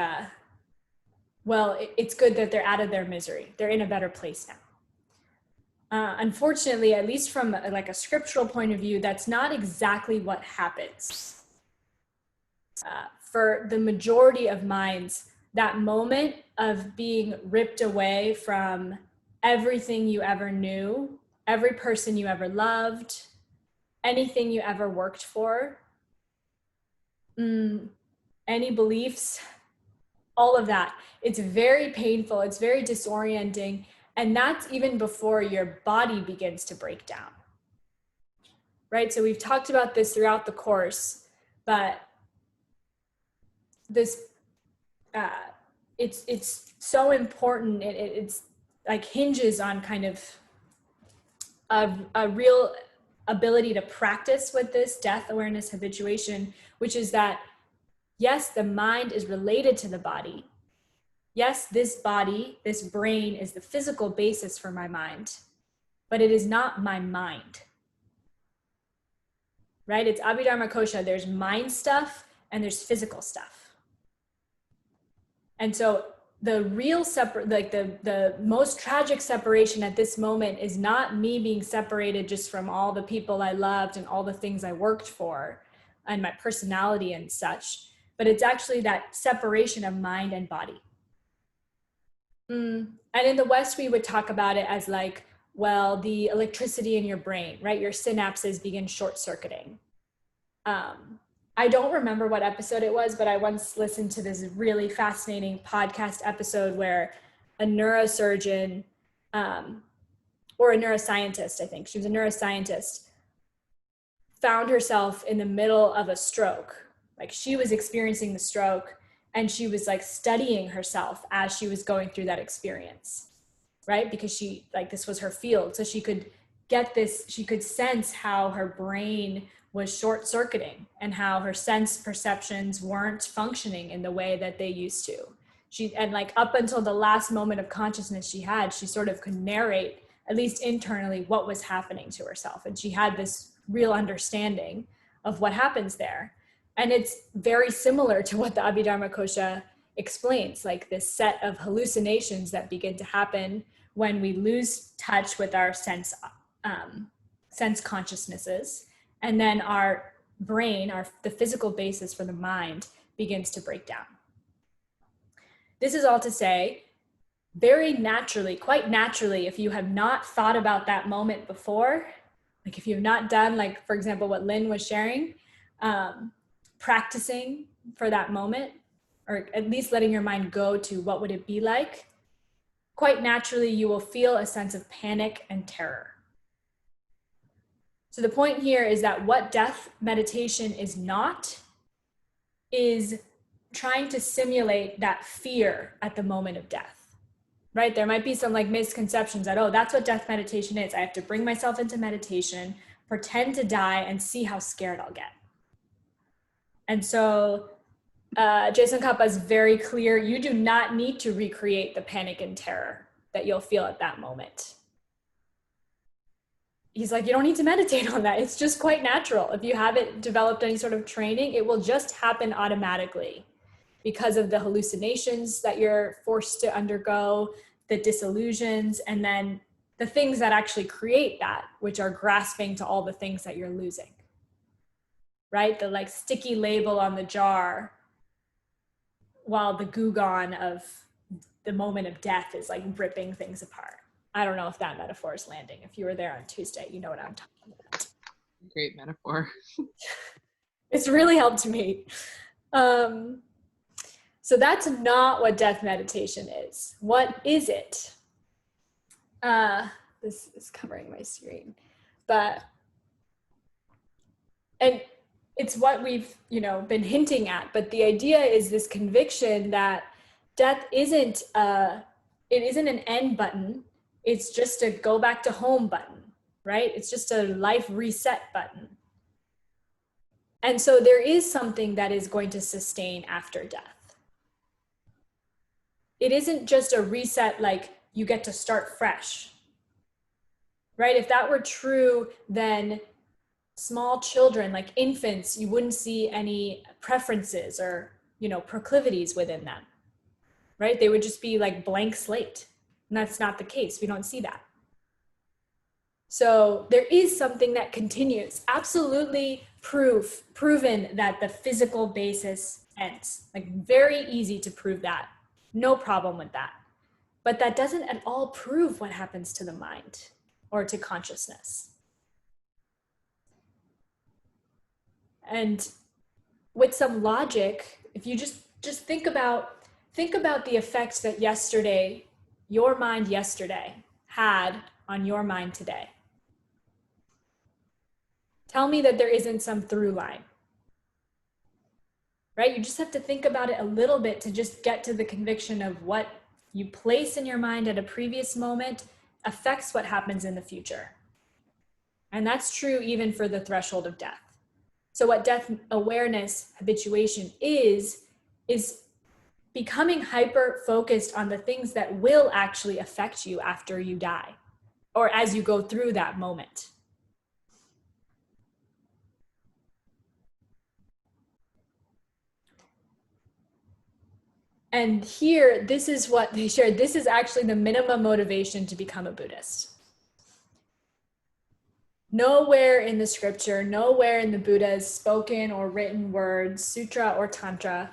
well, it's good that they're out of their misery. They're in a better place now. Unfortunately, at least from like a scriptural point of view, that's not exactly what happens. For the majority of minds, that moment of being ripped away from everything you ever knew, every person you ever loved, anything you ever worked for, any beliefs, all of that, it's very painful, it's very disorienting. And that's even before your body begins to break down, right? So we've talked about this throughout the course, but this, it's so important. It's like hinges on kind of a real ability to practice with this death awareness habituation, which is that, yes, the mind is related to the body. Yes, this body, this brain is the physical basis for my mind, but it is not my mind, right? It's Abhidharma Kosha. There's mind stuff and there's physical stuff. And so the real the most tragic separation at this moment is not me being separated just from all the people I loved and all the things I worked for and my personality and such, but it's actually that separation of mind and body. And in the West, we would talk about it as like, well, the electricity in your brain, right? Your synapses begin short circuiting. I don't remember what episode it was, but I once listened to this really fascinating podcast episode where a neurosurgeon or a neuroscientist, I think she was a neuroscientist, found herself in the middle of a stroke. Like she was experiencing the stroke and she was like studying herself as she was going through that experience, right? Because she, like, this was her field. So she could get this, she could sense how her brain was short circuiting and how her sense perceptions weren't functioning in the way that they used to. And like up until the last moment of consciousness she had, she sort of could narrate, at least internally, what was happening to herself. And she had this real understanding of what happens there. And it's very similar to what the Abhidharma Kosha explains, like this set of hallucinations that begin to happen when we lose touch with our sense consciousnesses. And then our brain, the physical basis for the mind, begins to break down. This is all to say, very naturally, quite naturally, if you have not thought about that moment before, like if you've not done, like, for example, what Lynn was sharing, practicing for that moment, or at least letting your mind go to what would it be like, quite naturally, you will feel a sense of panic and terror. So the point here is that what death meditation is not is trying to simulate that fear at the moment of death, right? There might be some like misconceptions that, oh, that's what death meditation is. I have to bring myself into meditation, pretend to die, and see how scared I'll get. And so Je Tsongkapa is very clear. You do not need to recreate the panic and terror that you'll feel at that moment. He's like, you don't need to meditate on that. It's just quite natural. If you haven't developed any sort of training, it will just happen automatically because of the hallucinations that you're forced to undergo, the disillusions, and then the things that actually create that, which are grasping to all the things that you're losing, right? The like sticky label on the jar while the goo-gone of the moment of death is like ripping things apart. I don't know if that metaphor is landing. If you were there on Tuesday, you know what I'm talking about. Great metaphor. It's really helped me. So that's not what death meditation is. What is it? This is covering my screen, and it's what we've, been hinting at, but the idea is this conviction that death isn't an end button. It's just a go back to home button, right? It's just a life reset button. And so there is something that is going to sustain after death. It isn't just a reset like you get to start fresh, right? If that were true, then small children, like infants, you wouldn't see any preferences or, proclivities within them, right? They would just be like blank slate. And that's not the case. We don't see that. So there is something that continues. Absolutely proven that the physical basis ends. Like very easy to prove that. No problem with that. But that doesn't at all prove what happens to the mind or to consciousness. And with some logic, if you just think about the effect that your mind yesterday had on your mind today. Tell me that there isn't some through line, right? You just have to think about it a little bit to just get to the conviction of what you place in your mind at a previous moment affects what happens in the future. And that's true even for the threshold of death. So what death awareness habituation is becoming hyper focused on the things that will actually affect you after you die or as you go through that moment. And here, this is what they shared. This is actually the minimum motivation to become a Buddhist. Nowhere in the scripture, nowhere in the Buddha's spoken or written words, sutra or tantra,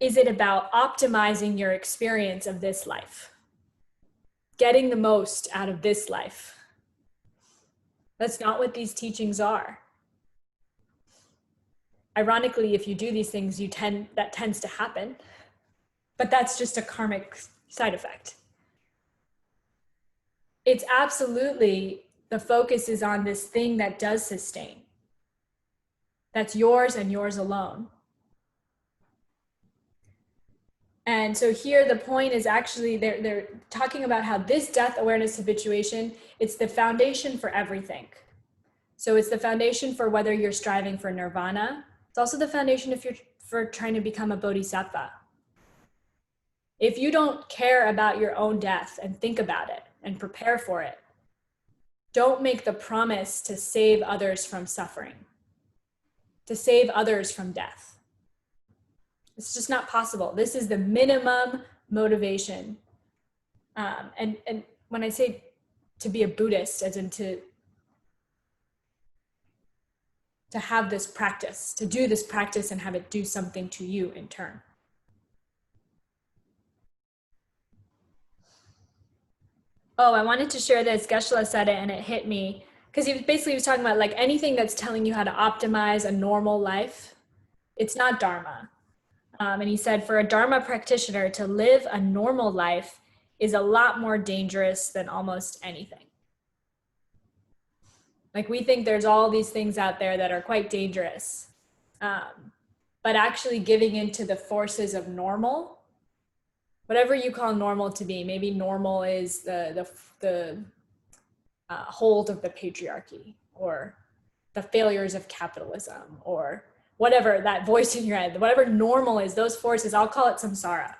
is it about optimizing your experience of this life, getting the most out of this life. That's not what these teachings are. Ironically, if you do these things, that tends to happen. But that's just a karmic side effect. It's absolutely, the focus is on this thing that does sustain. That's yours and yours alone. And so here the point is actually, they're talking about how this death awareness habituation, it's the foundation for everything. So it's the foundation for whether you're striving for nirvana. It's also the foundation for trying to become a bodhisattva. If you don't care about your own death and think about it and prepare for it, don't make the promise to save others from suffering, to save others from death. It's just not possible. This is the minimum motivation. And when I say to be a Buddhist, as in to have this practice, to do this practice and have it do something to you in turn. Oh, I wanted to share this. Geshe-la said it and it hit me because he was talking about like anything that's telling you how to optimize a normal life. It's not Dharma. And he said for a Dharma practitioner to live a normal life is a lot more dangerous than almost anything. Like we think there's all these things out there that are quite dangerous, but actually giving into the forces of normal, whatever you call normal to be, maybe normal is the hold of the patriarchy or the failures of capitalism or whatever that voice in your head, whatever normal is, those forces, I'll call it samsara.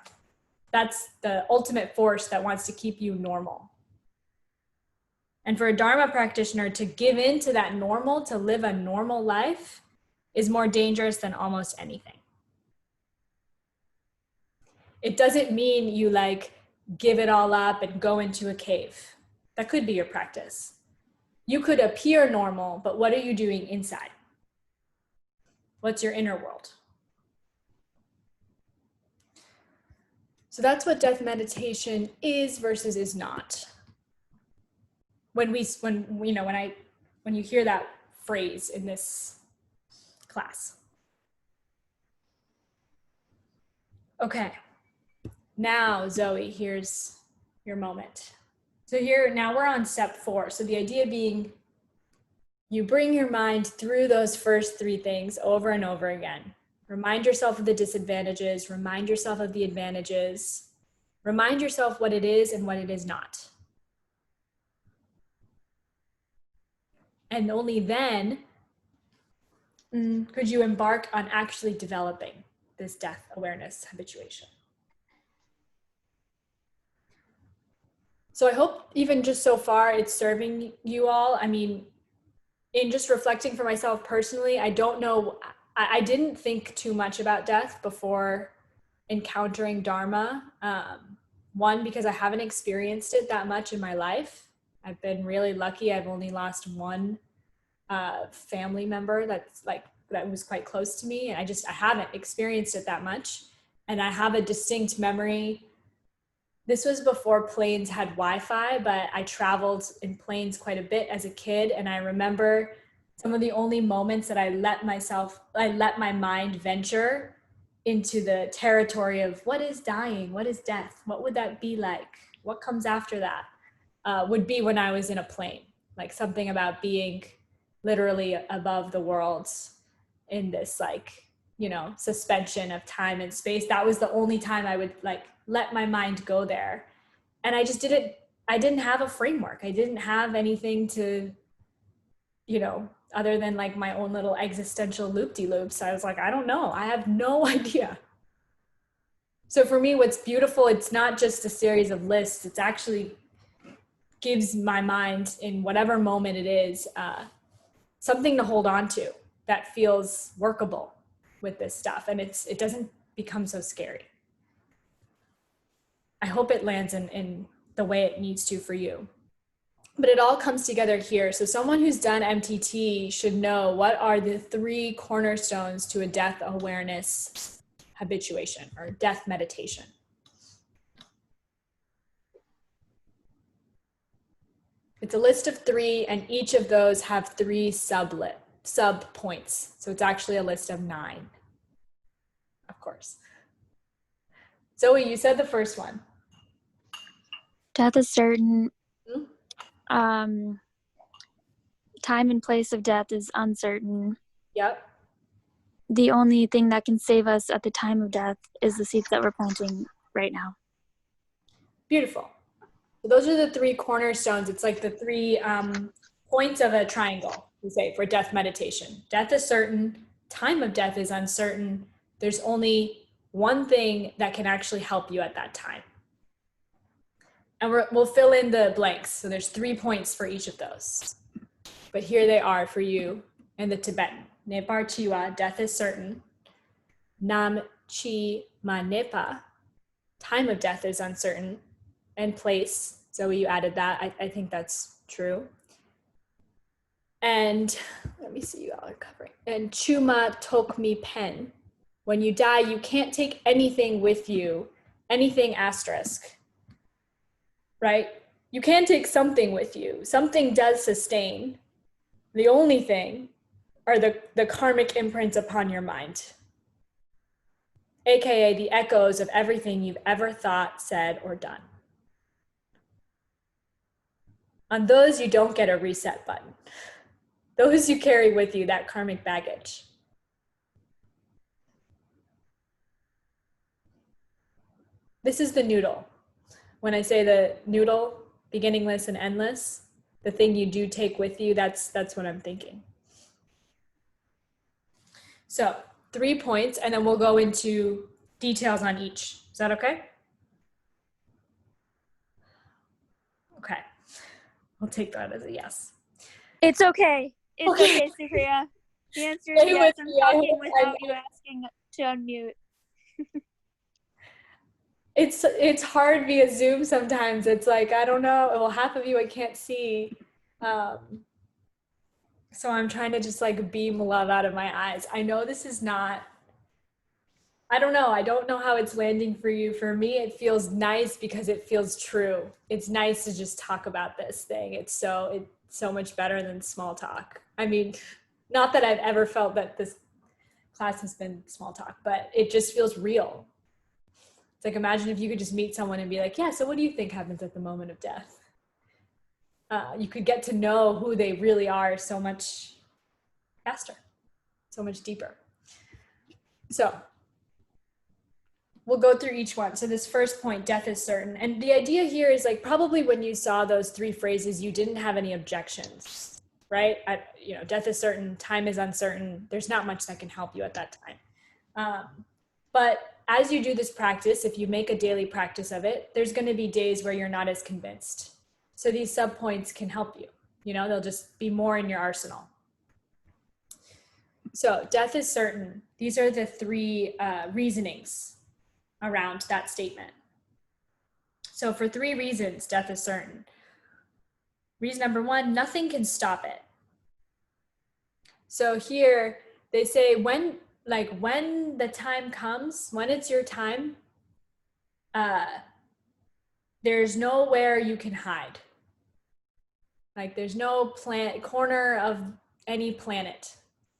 That's the ultimate force that wants to keep you normal. And for a Dharma practitioner to give into that normal, to live a normal life is more dangerous than almost anything. It doesn't mean you like give it all up and go into a cave. That could be your practice. You could appear normal, but what are you doing inside? What's your inner world? So that's what death meditation is versus is not. When you hear that phrase in this class. Okay. Now, Zoe, here's your moment. So now we're on step 4. So the idea being you bring your mind through those first 3 things over and over again. Remind yourself of the disadvantages, remind yourself of the advantages, remind yourself what it is and what it is not. And only then could you embark on actually developing this death awareness habituation. So I hope even just so far it's serving you all. I mean, in just reflecting for myself personally, I don't know, I didn't think too much about death before encountering Dharma. One, because I haven't experienced it that much in my life. I've been really lucky. I've only lost one family member that was quite close to me. And I haven't experienced it that much. And I have a distinct memory. This was before planes had Wi-Fi, but I traveled in planes quite a bit as a kid. And I remember some of the only moments that I let my mind venture into the territory of what is dying, what is death, what would that be like, what comes after that, would be when I was in a plane, like something about being literally above the world in this suspension of time and space. That was the only time I would let my mind go there. And I didn't have a framework. I didn't have anything to, other than my own little existential loop-de-loops. I was like, I don't know. I have no idea. So for me, what's beautiful, it's not just a series of lists. It's actually gives my mind, in whatever moment it is, something to hold on to that feels workable with this stuff. And it doesn't become so scary. I hope it lands in the way it needs to for you. But it all comes together here. So someone who's done MTT should know what are the 3 cornerstones to a death awareness habituation or death meditation. It's a list of 3, and each of those have 3 sub points. So it's actually a list of 9, of course. Zoe, you said the first one. Death is certain. Time and place of death is uncertain. Yep. The only thing that can save us at the time of death is the seeds that we're planting right now. Beautiful. So those are the 3 cornerstones. It's like the 3 points of a triangle, we say, for death meditation. Death is certain. Time of death is uncertain. There's only one thing that can actually help you at that time. And we'll fill in the blanks. So there's 3 points for each of those. But here they are for you in the Tibetan. Nepar Chiwa, death is certain. Nam Chi Ma Nepa, time of death is uncertain. And place, Zoe, you added that. I think that's true. And let me see, you all are covering. And Chuma Tokmi Pen, when you die, you can't take anything with you, anything asterisk. Right? You can take something with you. Something does sustain. The only thing are the karmic imprints upon your mind, AKA the echoes of everything you've ever thought, said, or done. On those, you don't get a reset button. Those you carry with you, that karmic baggage. This is the noodle. When I say the noodle, beginningless and endless, the thing you do take with you, that's what I'm thinking. So 3 points, and then we'll go into details on each. Is that okay? Okay. I'll take that as a yes. It's okay. It's okay, Supriya. The answer is yes. I'm talking without you asking to unmute. It's hard via Zoom sometimes. It's like, I don't know. Well, half of you I can't see. So I'm trying to just beam love out of my eyes. I know this is not, I don't know. I don't know how it's landing for you. For me, it feels nice because it feels true. It's nice to just talk about this thing. It's so much better than small talk. I mean, not that I've ever felt that this class has been small talk, but it just feels real. It's like, imagine if you could just meet someone and be like, yeah, so what do you think happens at the moment of death? You could get to know who they really are so much faster, so much deeper. So we'll go through each one. So this first point, death is certain. And the idea here is probably when you saw those 3 phrases, you didn't have any objections. right? Death is certain, time is uncertain. There's not much that can help you at that time. But as you do this practice, if you make a daily practice of it, there's going to be days where you're not as convinced. So these subpoints can help you. They'll just be more in your arsenal. So death is certain. These are the three reasonings around that statement. So for 3 reasons, death is certain. Reason number 1, nothing can stop it. So here they say when the time comes, when it's your time, there's nowhere you can hide. Like there's no corner of any planet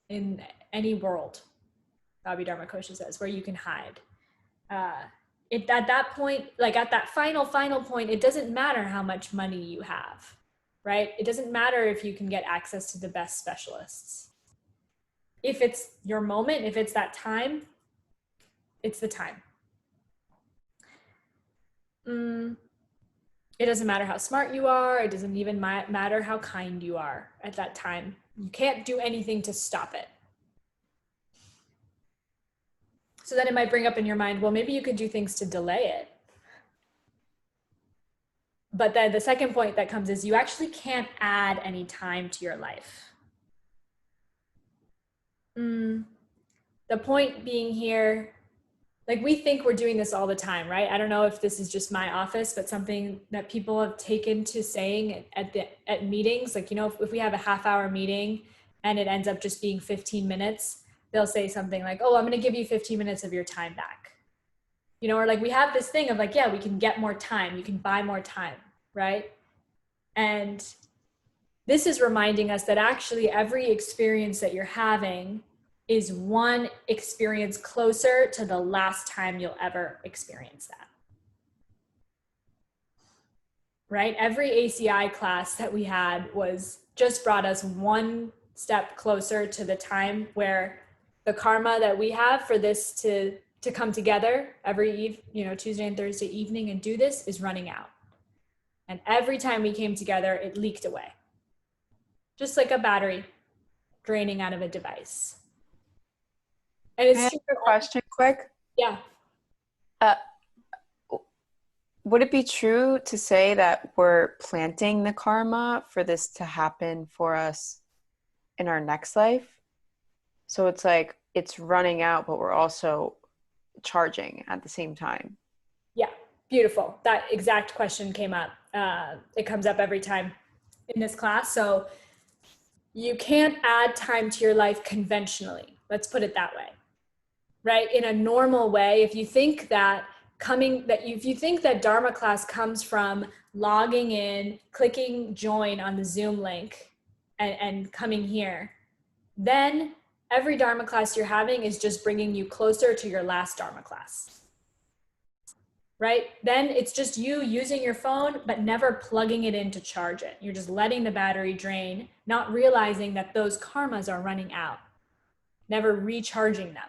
in any world, Abhidharma Kosha says, where you can hide. At that point, like at that final point, it doesn't matter how much money you have, right? It doesn't matter if you can get access to the best specialists. If it's your moment, if it's that time, it's the time. It doesn't matter how smart you are. It doesn't even matter how kind you are at that time. You can't do anything to stop it. So then it might bring up in your mind, well, maybe you could do things to delay it. But then the second point that comes is you actually can't add any time to your life. The point being here, like we think we're doing this all the time, right? I don't know if this is just my office, but something that people have taken to saying at meetings, like, if we have a half-hour meeting and it ends up just being 15 minutes, they'll say something like, oh, I'm going to give you 15 minutes of your time back. Or like we have this thing of like, yeah, we can get more time. You can buy more time, right? And this is reminding us that actually every experience that you're having is one experience closer to the last time you'll ever experience that. Right? Every ACI class that we had just brought us one step closer to the time where the karma that we have for this to come together every Tuesday and Thursday evening and do this is running out. And every time we came together, it leaked away. Just like a battery draining out of a device. And it's Can I ask a question quick? Yeah. Would it be true to say that we're planting the karma for this to happen for us in our next life? So it's like it's running out, but we're also charging at the same time. Yeah, beautiful. That exact question came up. It comes up every time in this class. So you can't add time to your life conventionally. Let's put it that way. Right? In a normal way, if you think that Dharma class comes from logging in, clicking join on the Zoom link and coming here, then every Dharma class you're having is just bringing you closer to your last Dharma class. Right? Then it's just you using your phone, but never plugging it in to charge it. You're just letting the battery drain, not realizing that those karmas are running out, never recharging them.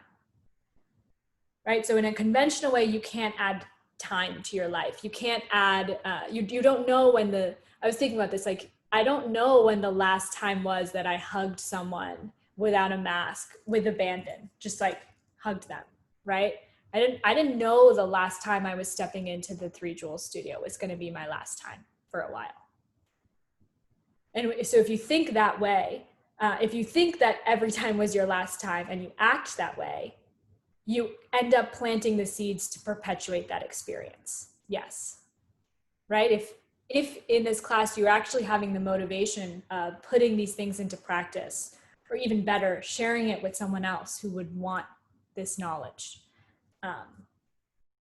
Right? So in a conventional way, you can't add time to your life. You can't add, you don't know when I was thinking about this, like, I don't know when the last time was that I hugged someone without a mask, with abandon, just like hugged them, right? I didn't know the last time I was stepping into the 3 Jewels studio was going to be my last time for a while. And so if you think that way, if you think that every time was your last time and you act that way, you end up planting the seeds to perpetuate that experience. Yes, right? If in this class you're actually having the motivation of putting these things into practice, or even better, sharing it with someone else who would want this knowledge,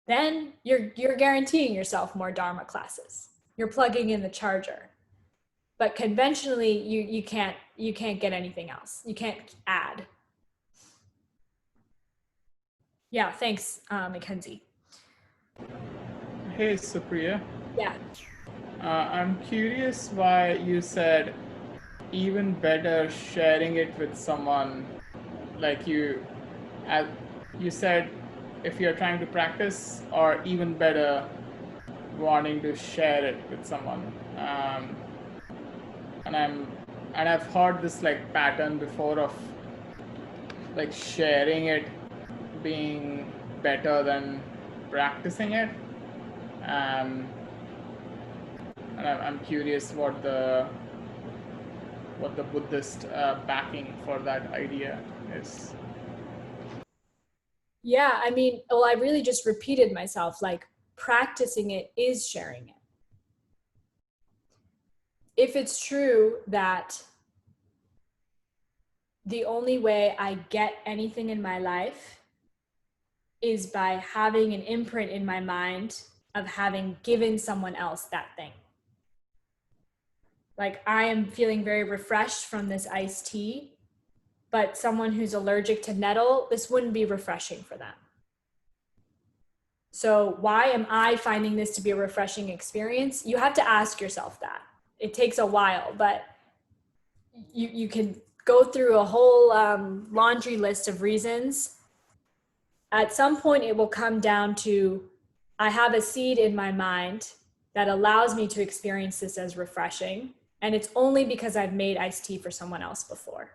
then you're guaranteeing yourself more Dharma classes. You're plugging in the charger. But conventionally, you can't get anything else. You can't add. Yeah, thanks, Mackenzie. Hey, Supriya. Yeah. I'm curious why you said even better sharing it with someone. Like you said, if you're trying to practice, or even better, wanting to share it with someone. And and I've heard this like pattern before of like sharing it being better than practicing it. And I'm curious what the Buddhist backing for that idea is. Yeah, I mean, well, I really just repeated myself, like practicing it is sharing it. If it's true that the only way I get anything in my life is by having an imprint in my mind of having given someone else that thing. Like I am feeling very refreshed from this iced tea, but someone who's allergic to nettle, this wouldn't be refreshing for them. So why am I finding this to be a refreshing experience? You have to ask yourself that. It takes a while, but you can go through a whole laundry list of reasons. At some point, it will come down to, I have a seed in my mind that allows me to experience this as refreshing. And it's only because I've made iced tea for someone else before.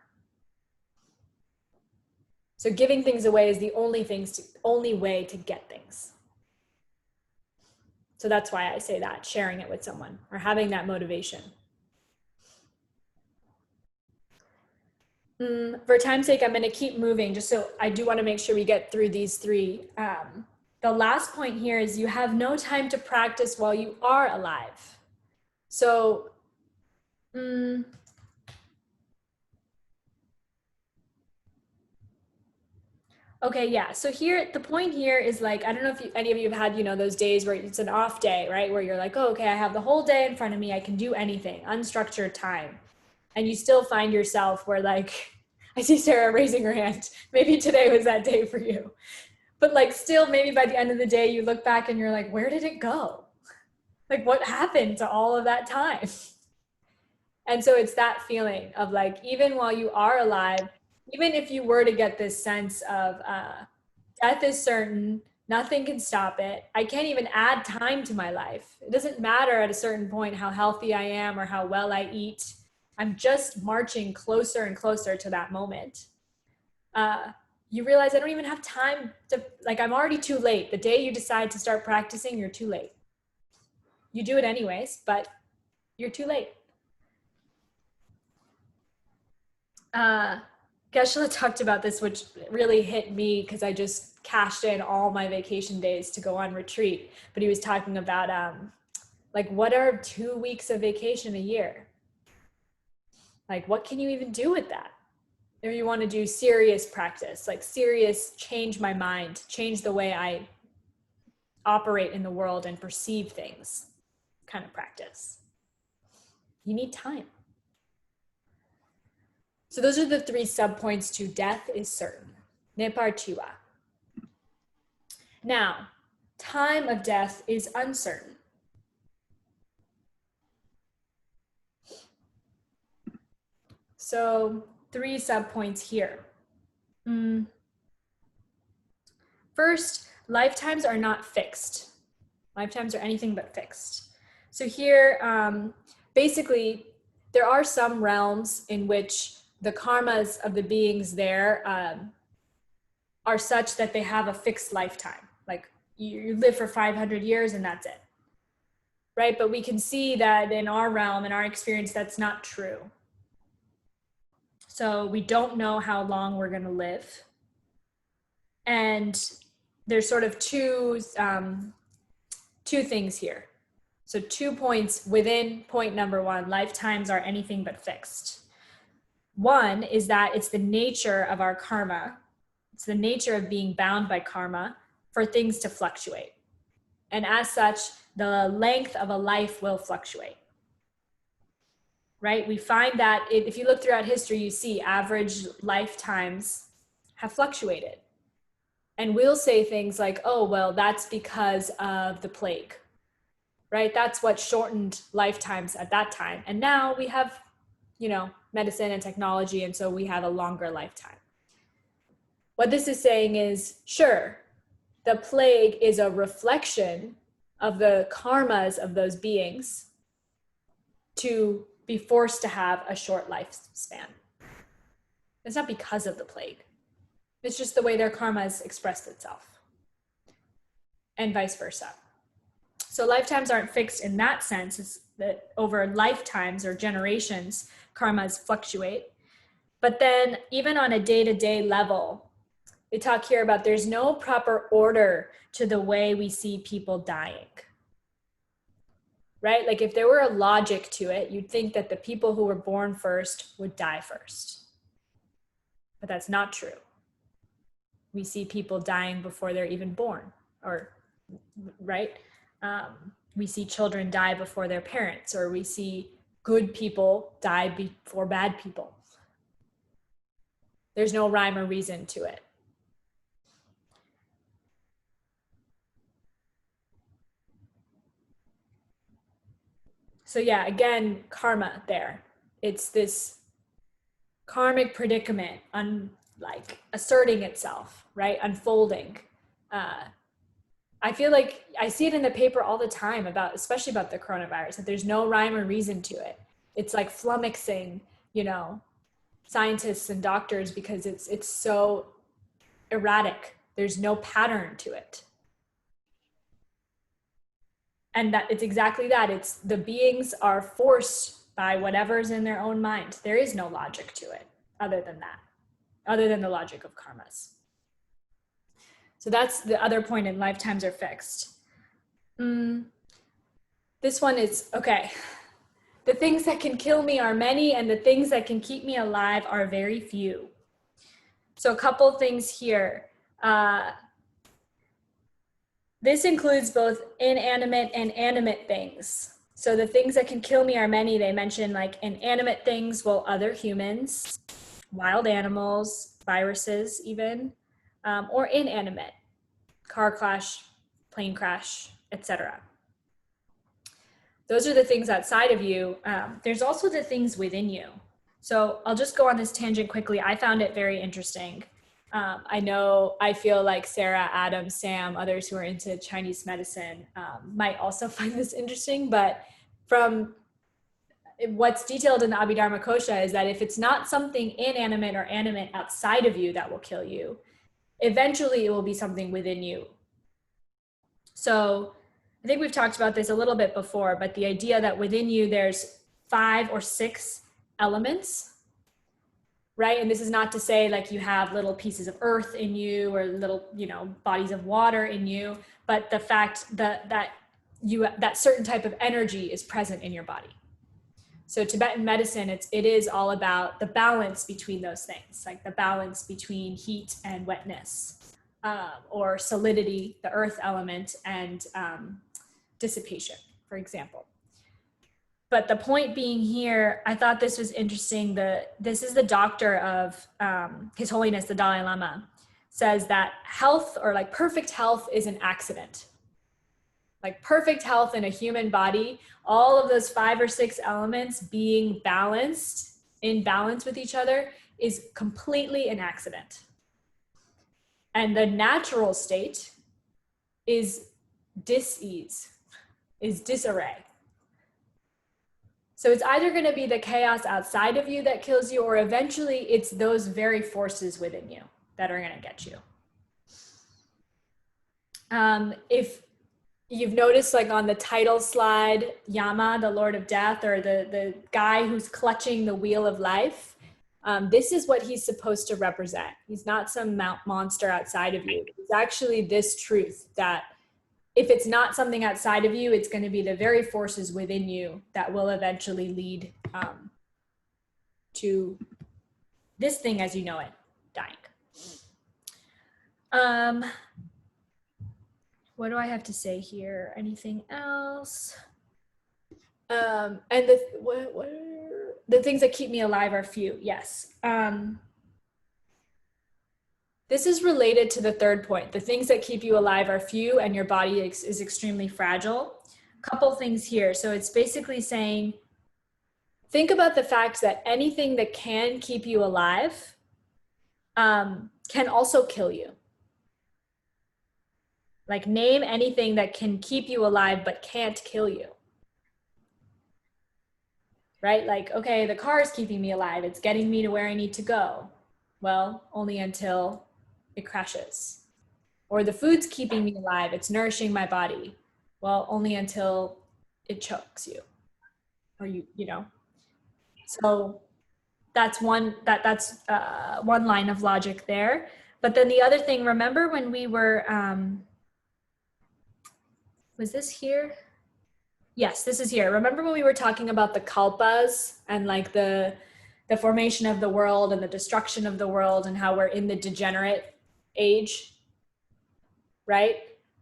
So giving things away is the only way to get things. So that's why I say that, sharing it with someone or having that motivation. For time's sake, I'm going to keep moving just so I do want to make sure we get through these three. The last point here is you have no time to practice while you are alive. So, okay, yeah. So here, the point here is like, I don't know if any of you have had, those days where it's an off day, right? Where you're like, oh, okay, I have the whole day in front of me. I can do anything, unstructured time. And you still find yourself where like, I see Sarah raising her hand. Maybe today was that day for you. But like still maybe by the end of the day, you look back and you're like, where did it go? Like what happened to all of that time? And so it's that feeling of like, even while you are alive, even if you were to get this sense of death is certain, nothing can stop it. I can't even add time to my life. It doesn't matter at a certain point how healthy I am or how well I eat. I'm just marching closer and closer to that moment. You realize I don't even have time to, like, I'm already too late. The day you decide to start practicing, you're too late. You do it anyways, but you're too late. Geshe-la talked about this, which really hit me because I just cashed in all my vacation days to go on retreat. But he was talking about, like, what are 2 weeks of vacation a year? Like, what can you even do with that? If you want to do serious practice, like serious, change my mind, change the way I operate in the world and perceive things kind of practice. You need time. So those are the 3 subpoints to death is certain. Nepartiwa. Now, time of death is uncertain. So 3 subpoints here. First, lifetimes are not fixed. Lifetimes are anything but fixed. So here, basically, there are some realms in which the karmas of the beings there are such that they have a fixed lifetime. Like you live for 500 years and that's it, right? But we can see that in our realm, in our experience, that's not true. So we don't know how long we're going to live. And there's sort of two things here. So 2 points within point number 1, lifetimes are anything but fixed. One is that it's the nature of our karma. It's the nature of being bound by karma for things to fluctuate. And as such, the length of a life will fluctuate. Right? We find that if you look throughout history, you see average lifetimes have fluctuated. And we'll say things like, oh, well, that's because of the plague, right? That's what shortened lifetimes at that time. And now we have, medicine and technology, and so we have a longer lifetime. What this is saying is, sure, the plague is a reflection of the karmas of those beings to be forced to have a short lifespan. It's not because of the plague. It's just the way their karma has expressed itself, and vice versa. So lifetimes aren't fixed in that sense. It's that over lifetimes or generations, karmas fluctuate. But then even on a day-to-day level, we talk here about there's no proper order to the way we see people dying. Right? Like if there were a logic to it, you'd think that the people who were born first would die first. But that's not true. We see people dying before they're even born, or right? We see children die before their parents, or we see good people die before bad people. There's no rhyme or reason to it. So yeah, again, karma there. It's this karmic predicament, like asserting itself, right? Unfolding. I feel like I see it in the paper all the time about, especially about the coronavirus, that there's no rhyme or reason to it. It's like flummoxing, you know, scientists and doctors because it's so erratic. There's no pattern to it. And that it's exactly that. It's the beings are forced by whatever's in their own mind. There is no logic to it other than that, other than the logic of karmas. So that's the other point in lifetimes are fixed. This one is, okay. The things that can kill me are many, and the things that can keep me alive are very few. So a couple things here. This includes both inanimate and animate things. So the things that can kill me are many. They mention like inanimate things, well, other humans, wild animals, viruses even, or inanimate, car crash, plane crash, etc. Those are the things outside of you. There's also the things within you. So I'll just go on this tangent quickly. I found it very interesting. I feel like Sarah, Adam, Sam, others who are into Chinese medicine might also find this interesting, but from what's detailed in the Abhidharma Kosha is that if it's not something inanimate or animate outside of you that will kill you, eventually it will be something within you. So I think we've talked about this a little bit before, but the idea that within you there's 5 or 6 elements, right? And this is not to say like you have little pieces of earth in you or little, you know, bodies of water in you, but the fact that that certain type of energy is present in your body. So Tibetan medicine, it is all about the balance between those things, like the balance between heat and wetness, or solidity, the earth element, and dissipation, for example. But the point being here, I thought this was interesting. This is the doctor of His Holiness, the Dalai Lama, says that health, or like perfect health, is an accident. Like perfect health in a human body, all of those 5 or 6 elements being balanced, in balance with each other, is completely an accident. And the natural state is dis-ease, is disarray. So it's either going to be the chaos outside of you that kills you, or eventually it's those very forces within you that are going to get you. If you've noticed, like on the title slide, Yama, the Lord of Death, or the guy who's clutching the wheel of life, this is what he's supposed to represent. He's not some monster outside of you. It's actually this truth that if it's not something outside of you, it's going to be the very forces within you that will eventually lead to this thing as you know it, dying. What do I have to say here? Anything else? And the things that keep me alive are few, yes. This is related to the third point. The things that keep you alive are few, and your body is extremely fragile. Couple things here. So it's basically saying, think about the fact that anything that can keep you alive can also kill you. Like name anything that can keep you alive but can't kill you. right? Like, okay, the car is keeping me alive. It's getting me to where I need to go. Well, only until it crashes. Or the food's keeping me alive. It's nourishing my body. Well, only until it chokes you, or you know. So that's one line of logic there. But then the other thing, remember when we were, was this here? Yes, this is here. Remember when we were talking about the kalpas and like the formation of the world and the destruction of the world and how we're in the degenerate age, right?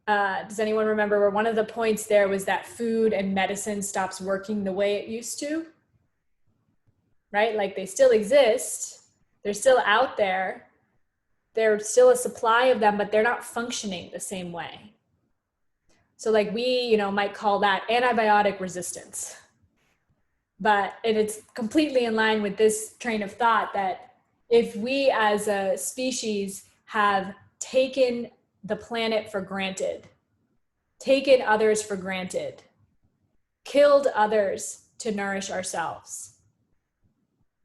Does anyone remember where one of the points there was that food and medicine stops working the way it used to? Right? Like they still exist. They're still out there. There's still a supply of them, but they're not functioning the same way. So like we, might call that antibiotic resistance. But it's completely in line with this train of thought that if we as a species have taken the planet for granted, taken others for granted, killed others to nourish ourselves,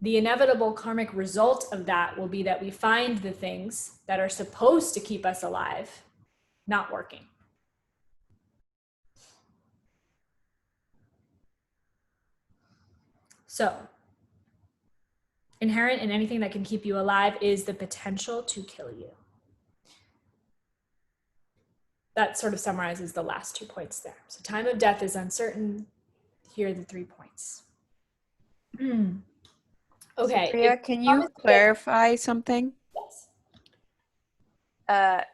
the inevitable karmic result of that will be that we find the things that are supposed to keep us alive not working. So, inherent in anything that can keep you alive is the potential to kill you. That sort of summarizes the last 2 points there. So time of death is uncertain. Here are the 3 points. Okay. Supriya, can you clarify something? Yes.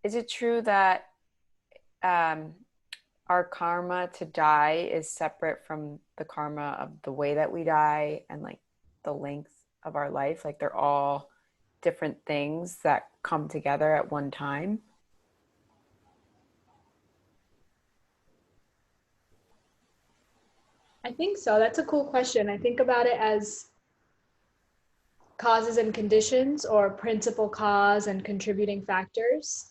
Is it true that our karma to die is separate from the karma of the way that we die and like the length of our life? Like they're all different things that come together at one time? I think so. That's a cool question. I think about it as causes and conditions, or principal cause and contributing factors.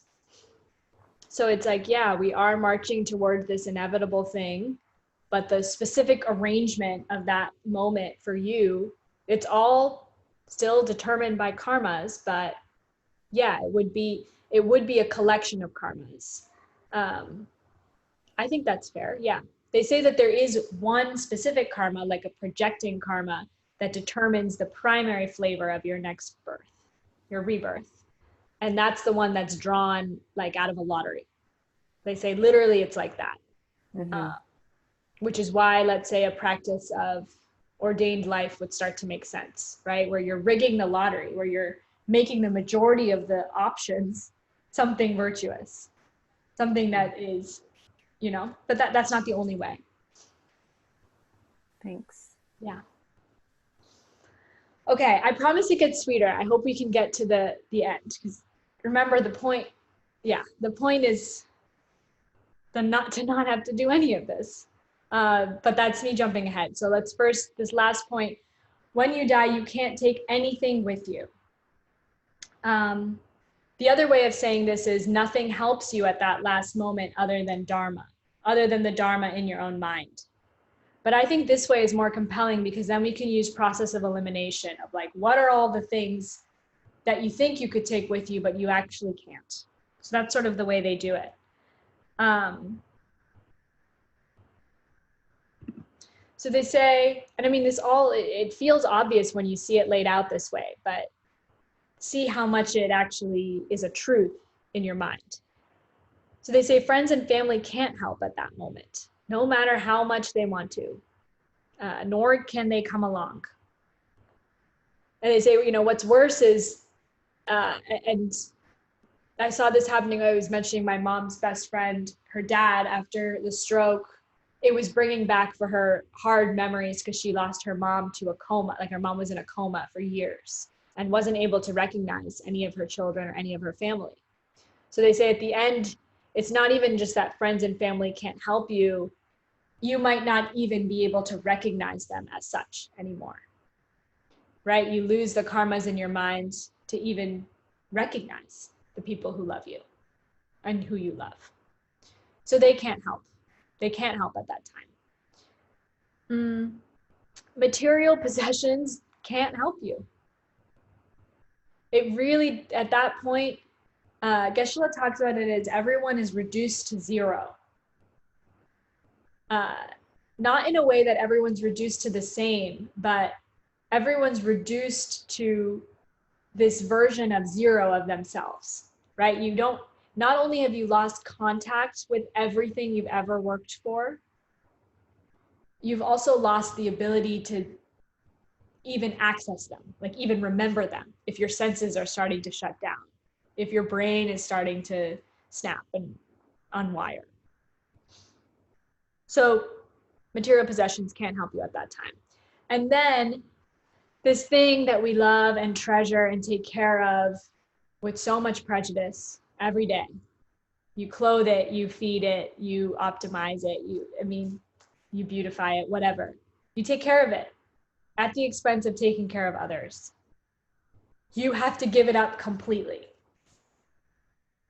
So it's like, yeah, we are marching toward this inevitable thing, but the specific arrangement of that moment for you, it's all still determined by karmas, but yeah, it would be a collection of karmas. I think that's fair. Yeah. They say that there is one specific karma, like a projecting karma, that determines the primary flavor of your next birth, your rebirth. And that's the one that's drawn like out of a lottery. They say literally it's like that. Mm-hmm. Which is why, let's say, a practice of ordained life would start to make sense, right? Where you're rigging the lottery, where you're making the majority of the options something virtuous, something that is, but that's not the only way. Thanks. Yeah. Okay, I promise it gets sweeter. I hope we can get to the end, because remember the point is to not have to do any of this. But that's me jumping ahead. So let's first, this last point, when you die, you can't take anything with you. The other way of saying this is nothing helps you at that last moment other than the Dharma in your own mind. But I think this way is more compelling, because then we can use process of elimination of like, what are all the things that you think you could take with you, but you actually can't. So that's sort of the way they do it. So they say, and I mean, it feels obvious when you see it laid out this way, but see how much it actually is a truth in your mind. So they say friends and family can't help at that moment, no matter how much they want to, nor can they come along. And they say, what's worse is, and I saw this happening. I was mentioning my mom's best friend, her dad, after the stroke, it was bringing back for her hard memories, because she lost her mom to a coma. Like her mom was in a coma for years and wasn't able to recognize any of her children or any of her family. So they say at the end, it's not even just that friends and family can't help you. You might not even be able to recognize them as such anymore, right? You lose the karmas in your mind to even recognize the people who love you and who you love. So they can't help. They can't help at that time. material possessions can't help you. It really, at that point, Geshe-la talks about it as everyone is reduced to zero. Not in a way that everyone's reduced to the same, but everyone's reduced to this version of zero of themselves, right? You don't, not only have you lost contact with everything you've ever worked for, you've also lost the ability to even access them, like even remember them, if your senses are starting to shut down, if your brain is starting to snap and unwire. So material possessions can't help you at that time. And then this thing that we love and treasure and take care of with so much prejudice every day. You clothe it, you feed it, you optimize it, you beautify it, whatever. You take care of it at the expense of taking care of others. You have to give it up completely.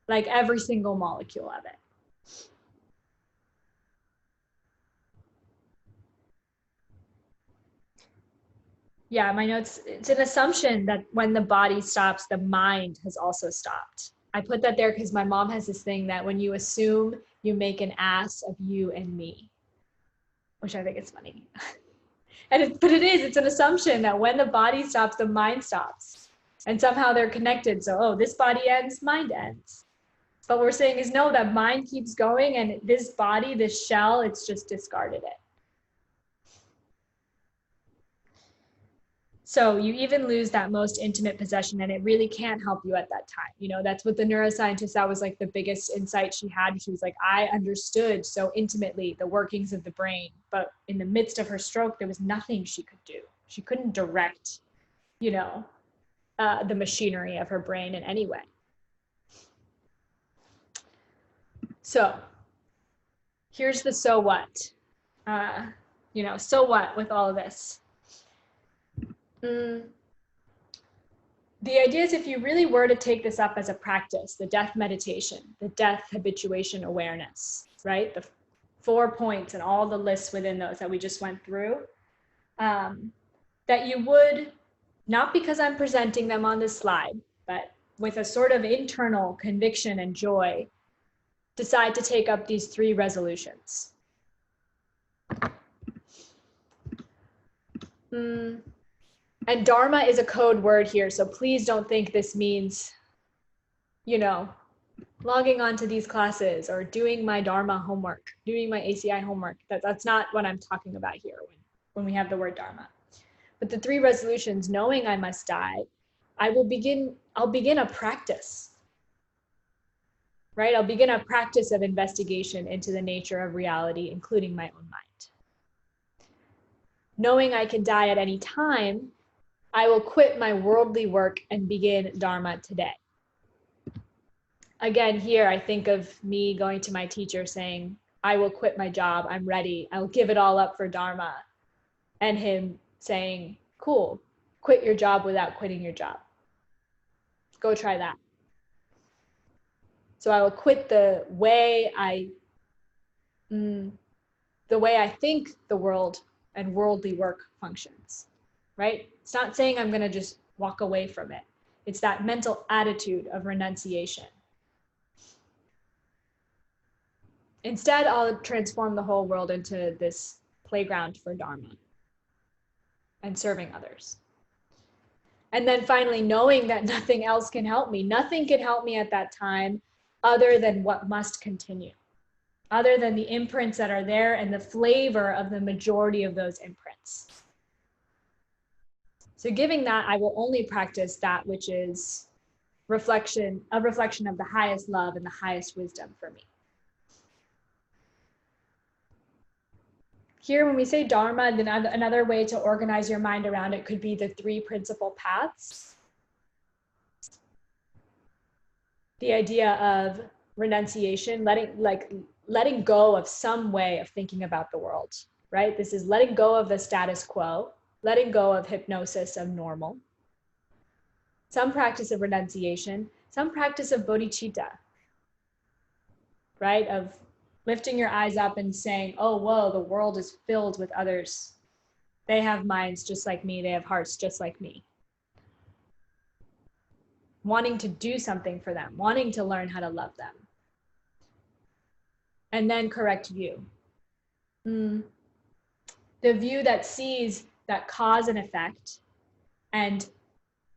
Like every single molecule of it. Yeah, my notes, it's an assumption that when the body stops, the mind has also stopped. I put that there because my mom has this thing that when you assume, you make an ass of you and me, which I think is funny. But it is, it's an assumption that when the body stops, the mind stops. And somehow they're connected. So, oh, this body ends, mind ends. But what we're saying is no, that mind keeps going, and this body, this shell, it's just discarded it. So you even lose that most intimate possession, and it really can't help you at that time. You know, that's what the neuroscientist, that was like the biggest insight she had. She was like, I understood so intimately the workings of the brain, but in the midst of her stroke, there was nothing she could do. She couldn't direct, you know, the machinery of her brain in any way. So here's the so what, you know, so what with all of this? The idea is if you really were to take this up as a practice, the death meditation, the death habituation awareness, right? The 4 points and all the lists within those that we just went through, that you would, not because I'm presenting them on this slide, but with a sort of internal conviction and joy, decide to take up these 3 resolutions. And Dharma is a code word here, so please don't think this means, you know, logging on to these classes or doing my Dharma homework, doing my ACI homework. That's not what I'm talking about here when we have the word Dharma. But the 3 resolutions, knowing I must die, I'll begin a practice, right? I'll begin a practice of investigation into the nature of reality, including my own mind. Knowing I can die at any time, I will quit my worldly work and begin Dharma today. Again, here I think of me going to my teacher saying, I will quit my job, I'm ready, I will give it all up for Dharma. And him saying, cool, quit your job without quitting your job. Go try that. So I will quit the way I think the world and worldly work functions, right? It's not saying I'm going to just walk away from it. It's that mental attitude of renunciation. Instead, I'll transform the whole world into this playground for Dharma and serving others. And then finally, knowing that nothing else can help me. Nothing can help me at that time other than what must continue, other than the imprints that are there and the flavor of the majority of those imprints. So giving that, I will only practice that which is a reflection of the highest love and the highest wisdom for me. Here, when we say Dharma, then another way to organize your mind around it could be the 3 principal paths. The idea of renunciation, letting go of some way of thinking about the world, right? This is letting go of the status quo, letting go of hypnosis of normal, some practice of renunciation, some practice of bodhicitta, right? Of lifting your eyes up and saying, oh, whoa, the world is filled with others They have minds just like me. They have hearts just like me. Wanting to do something for them, wanting to learn how to love them. And then correct view. The view that sees that cause and effect and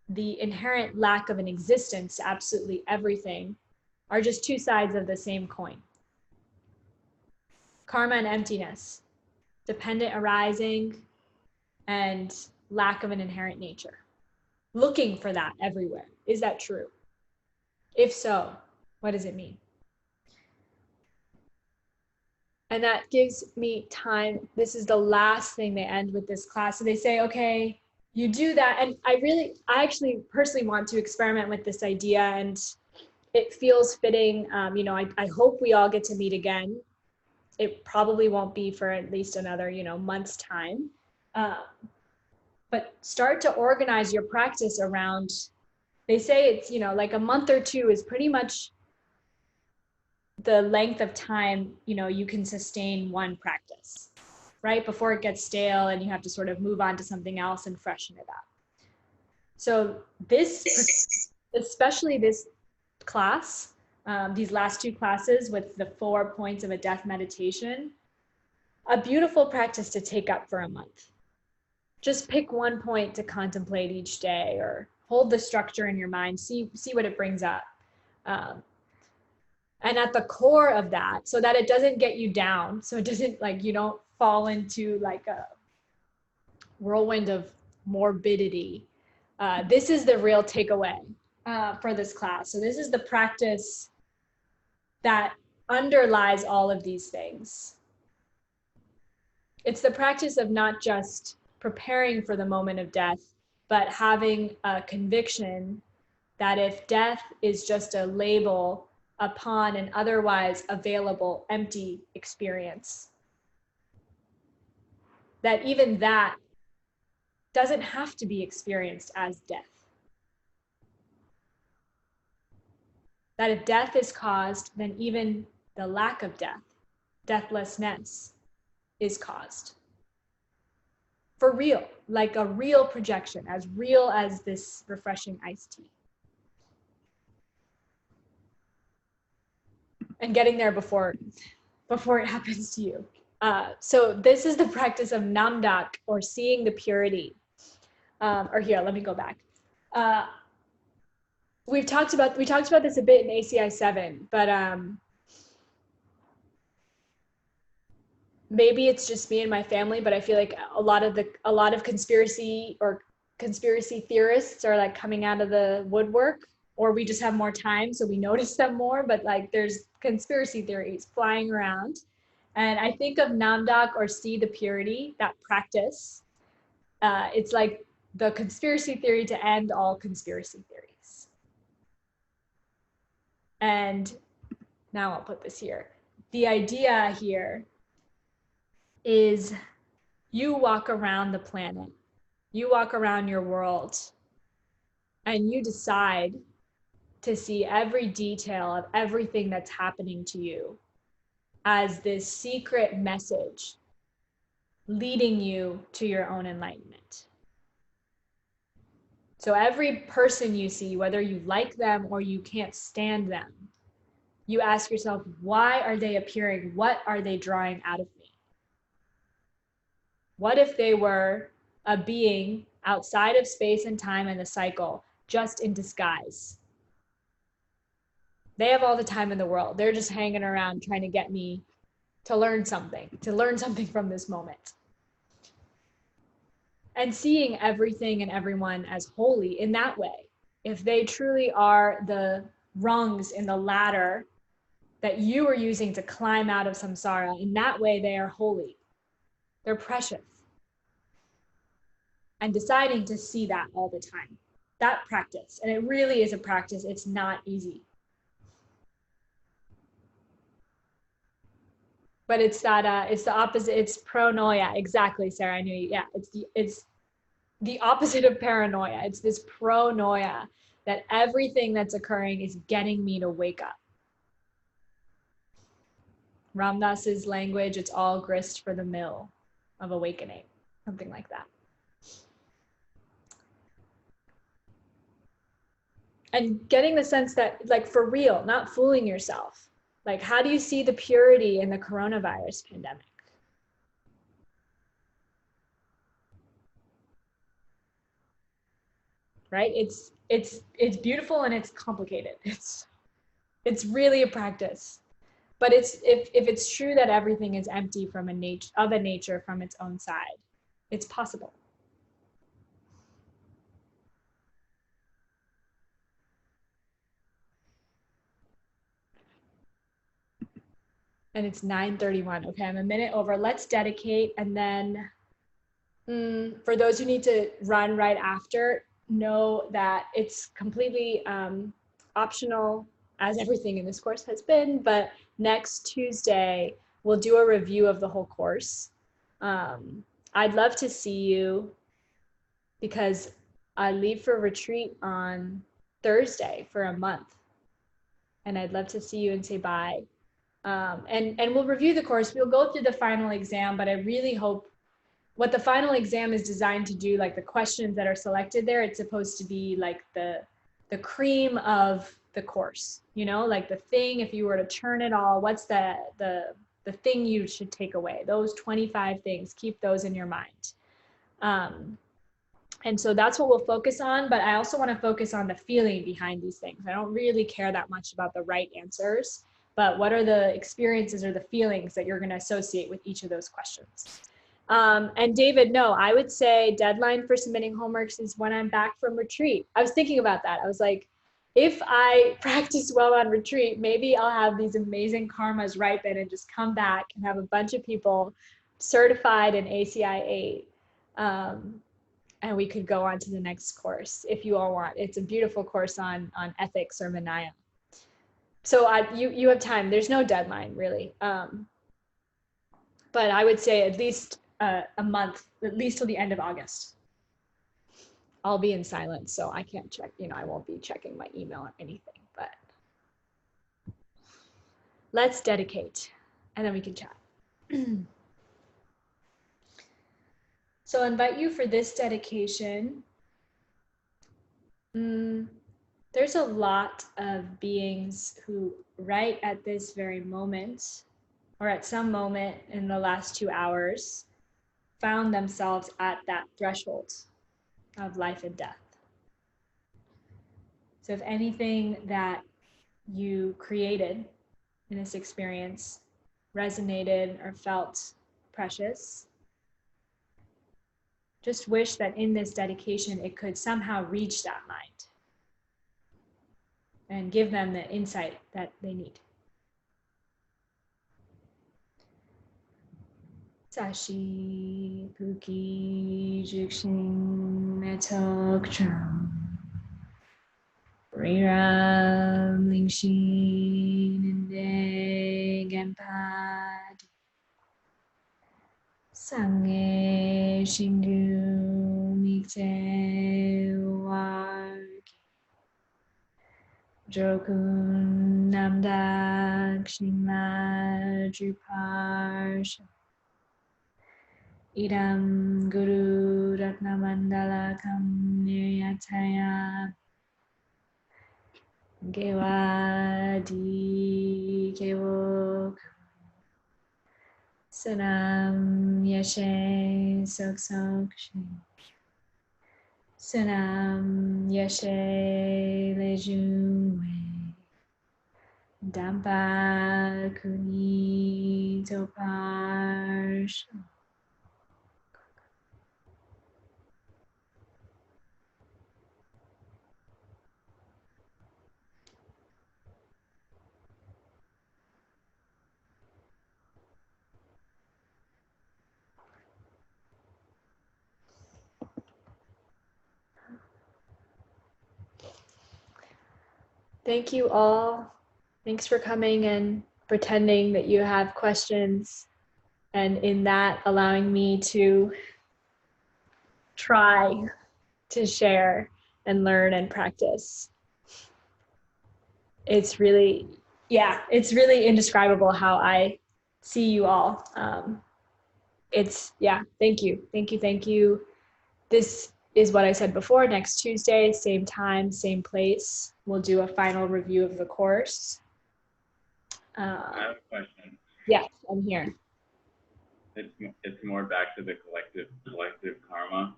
the inherent lack of an existence to absolutely everything are just two sides of the same coin. Karma and emptiness, dependent arising and lack of an inherent nature. Looking for that everywhere. Is that true? If so, what does it mean? And that gives me time. This is the last thing they end with this class. So they say, okay, you do that. And I actually personally want to experiment with this idea, and it feels fitting. I hope we all get to meet again. It probably won't be for at least another, month's time. But start to organize your practice around, they say it's, like a month or two is pretty much the length of time, you can sustain one practice, right? Before it gets stale and you have to sort of move on to something else and freshen it up. So especially this class, these last two classes with the 4 points of a death meditation, a beautiful practice to take up for a month. Just pick one point to contemplate each day, or hold the structure in your mind, see what it brings up. And at the core of that, so that it doesn't get you down, so it doesn't, you don't fall into like a whirlwind of morbidity. This is the real takeaway for this class. So this is the practice that underlies all of these things. It's the practice of not just preparing for the moment of death, but having a conviction that if death is just a label upon an otherwise available empty experience, that even that doesn't have to be experienced as death. That if death is caused, then even the lack of death, deathlessness, is caused. For real, like a real projection, as real as this refreshing iced tea. And getting there before it happens to you. So this is the practice of namdak, or seeing the purity. Or here, let me go back. We talked about this a bit in ACI 7, but maybe it's just me and my family, but I feel like a lot of conspiracy theorists are like coming out of the woodwork, or we just have more time, so we notice them more, but like there's conspiracy theories flying around. And I think of namdak, or see the purity, that practice. It's like the conspiracy theory to end all conspiracy theories. And now I'll put this here. The idea here is you walk around the planet, you walk around your world, and you decide to see every detail of everything that's happening to you as this secret message leading you to your own enlightenment. So every person you see, whether you like them or you can't stand them, you ask yourself, why are they appearing? What are they drawing out of me? What if they were a being outside of space and time and the cycle, just in disguise? They have all the time in the world. They're just hanging around trying to get me to learn something from this moment. And seeing everything and everyone as holy in that way. If they truly are the rungs in the ladder that you are using to climb out of samsara, in that way they are holy. They're precious. And deciding to see that all the time. That practice, and it really is a practice, it's not easy. But it's that, it's the opposite, it's pronoia, exactly, Sarah, I knew you, yeah, it's the opposite of paranoia. It's this pronoia that everything that's occurring is getting me to wake up. Ram Dass's language, it's all grist for the mill of awakening. something like that. And getting the sense that, like, for real, not fooling yourself. Like, how do you see the purity in the coronavirus pandemic? Right? It's beautiful and it's complicated. It's really a practice. But it's if it's true that everything is empty from a nature from its own side, it's possible. And it's 9:31. Okay, I'm a minute over. Let's dedicate, and then for those who need to run right after, know that it's completely optional, as everything in this course has been, but next Tuesday, we'll do a review of the whole course. I'd love to see you because I leave for retreat on Thursday for a month. And I'd love to see you and say bye. And we'll review the course. We'll go through the final exam, but I really hope what the final exam is designed to do, like the questions that are selected there, it's supposed to be like the cream of the course, you know, like the thing, if you were to turn it all, what's the thing you should take away? Those 25 things, keep those in your mind. And so that's what we'll focus on, but I also want to focus on the feeling behind these things. I don't really care that much about the right answers, but what are the experiences or the feelings that you're going to associate with each of those questions? And David, no, I would say deadline for submitting homeworks is when I'm back from retreat. I was thinking about that. I was like, if I practice well on retreat, maybe I'll have these amazing karmas ripen and just come back and have a bunch of people certified in ACI 8. And we could go on to the next course if you all want. It's a beautiful course on ethics or Vinaya. So you have time. There's no deadline really. But I would say at least a month, at least till the end of August. I'll be in silence, so I can't check, you know, I won't be checking my email or anything, but let's dedicate and then we can chat. So I invite you for this dedication. There's a lot of beings who right at this very moment, or at some moment in the last 2 hours, found themselves at that threshold of life and death. So if anything that you created in this experience resonated or felt precious, just wish that in this dedication it could somehow reach that mind and give them the insight that they need. Sashi Puki Jukshin Metok Chum Riram Lingshin Inde Gampad Sange Shindu Mikte Warki Jokun Namdak Shingla Druparsha Idam Guru Ratnamandala Kam Niryataya Gewadi Gewok Sanam Yashe Sok Sok Sanam Yashe Lejunwe Dampa Kuni Toparsha. Thank you all. Thanks for coming and pretending that you have questions, and in that allowing me to try to share and learn and practice. It's really, yeah, it's really indescribable how I see you all. Thank you. Thank you. This is what I said before. Next Tuesday, same time, same place. We'll do a final review of the course. I have a question. Yes, I'm here. It's more back to the collective karma.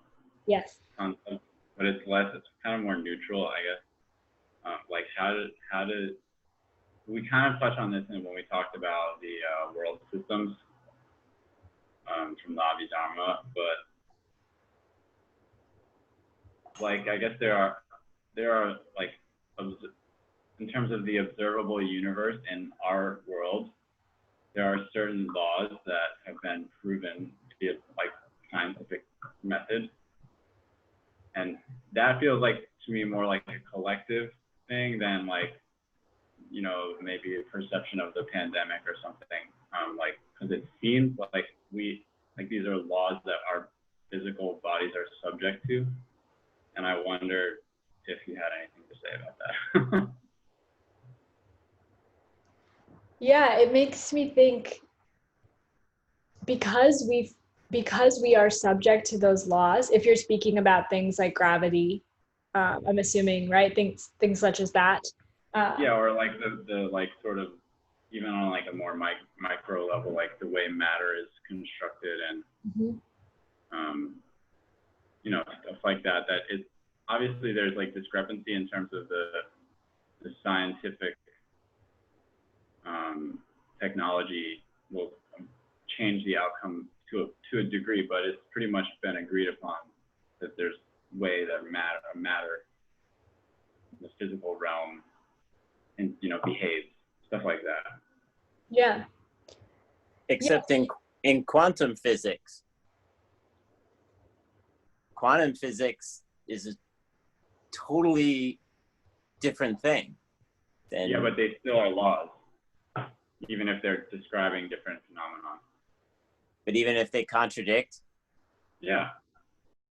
Yes. Concept, but it's kind of more neutral, I guess. Like how did we kind of touched on this when we talked about the world systems from the Abhidharma, but like I guess there are like in terms of the observable universe in our world, there are certain laws that have been proven to be like scientific method, and that feels like to me more like a collective thing than like, you know, maybe a perception of the pandemic or something. Like, because it seems like these are laws that our physical bodies are subject to, and I wonder if you had anything to say about that. Yeah, it makes me think, because we are subject to those laws. If you're speaking about things like gravity, I'm assuming, right? Things such as that. Yeah, or like the like sort of even on like a more micro level, like the way matter is constructed and you know, stuff like that. That it's obviously there's like discrepancy in terms of the scientific technology will change the outcome to a degree, but it's pretty much been agreed upon that there's way that matter in the physical realm and, you know, behaves, stuff like that. Yeah. Except in quantum physics. Quantum physics is a totally different thing. Yeah, but they still are laws, even if they're describing different phenomena. But even if they contradict? Yeah.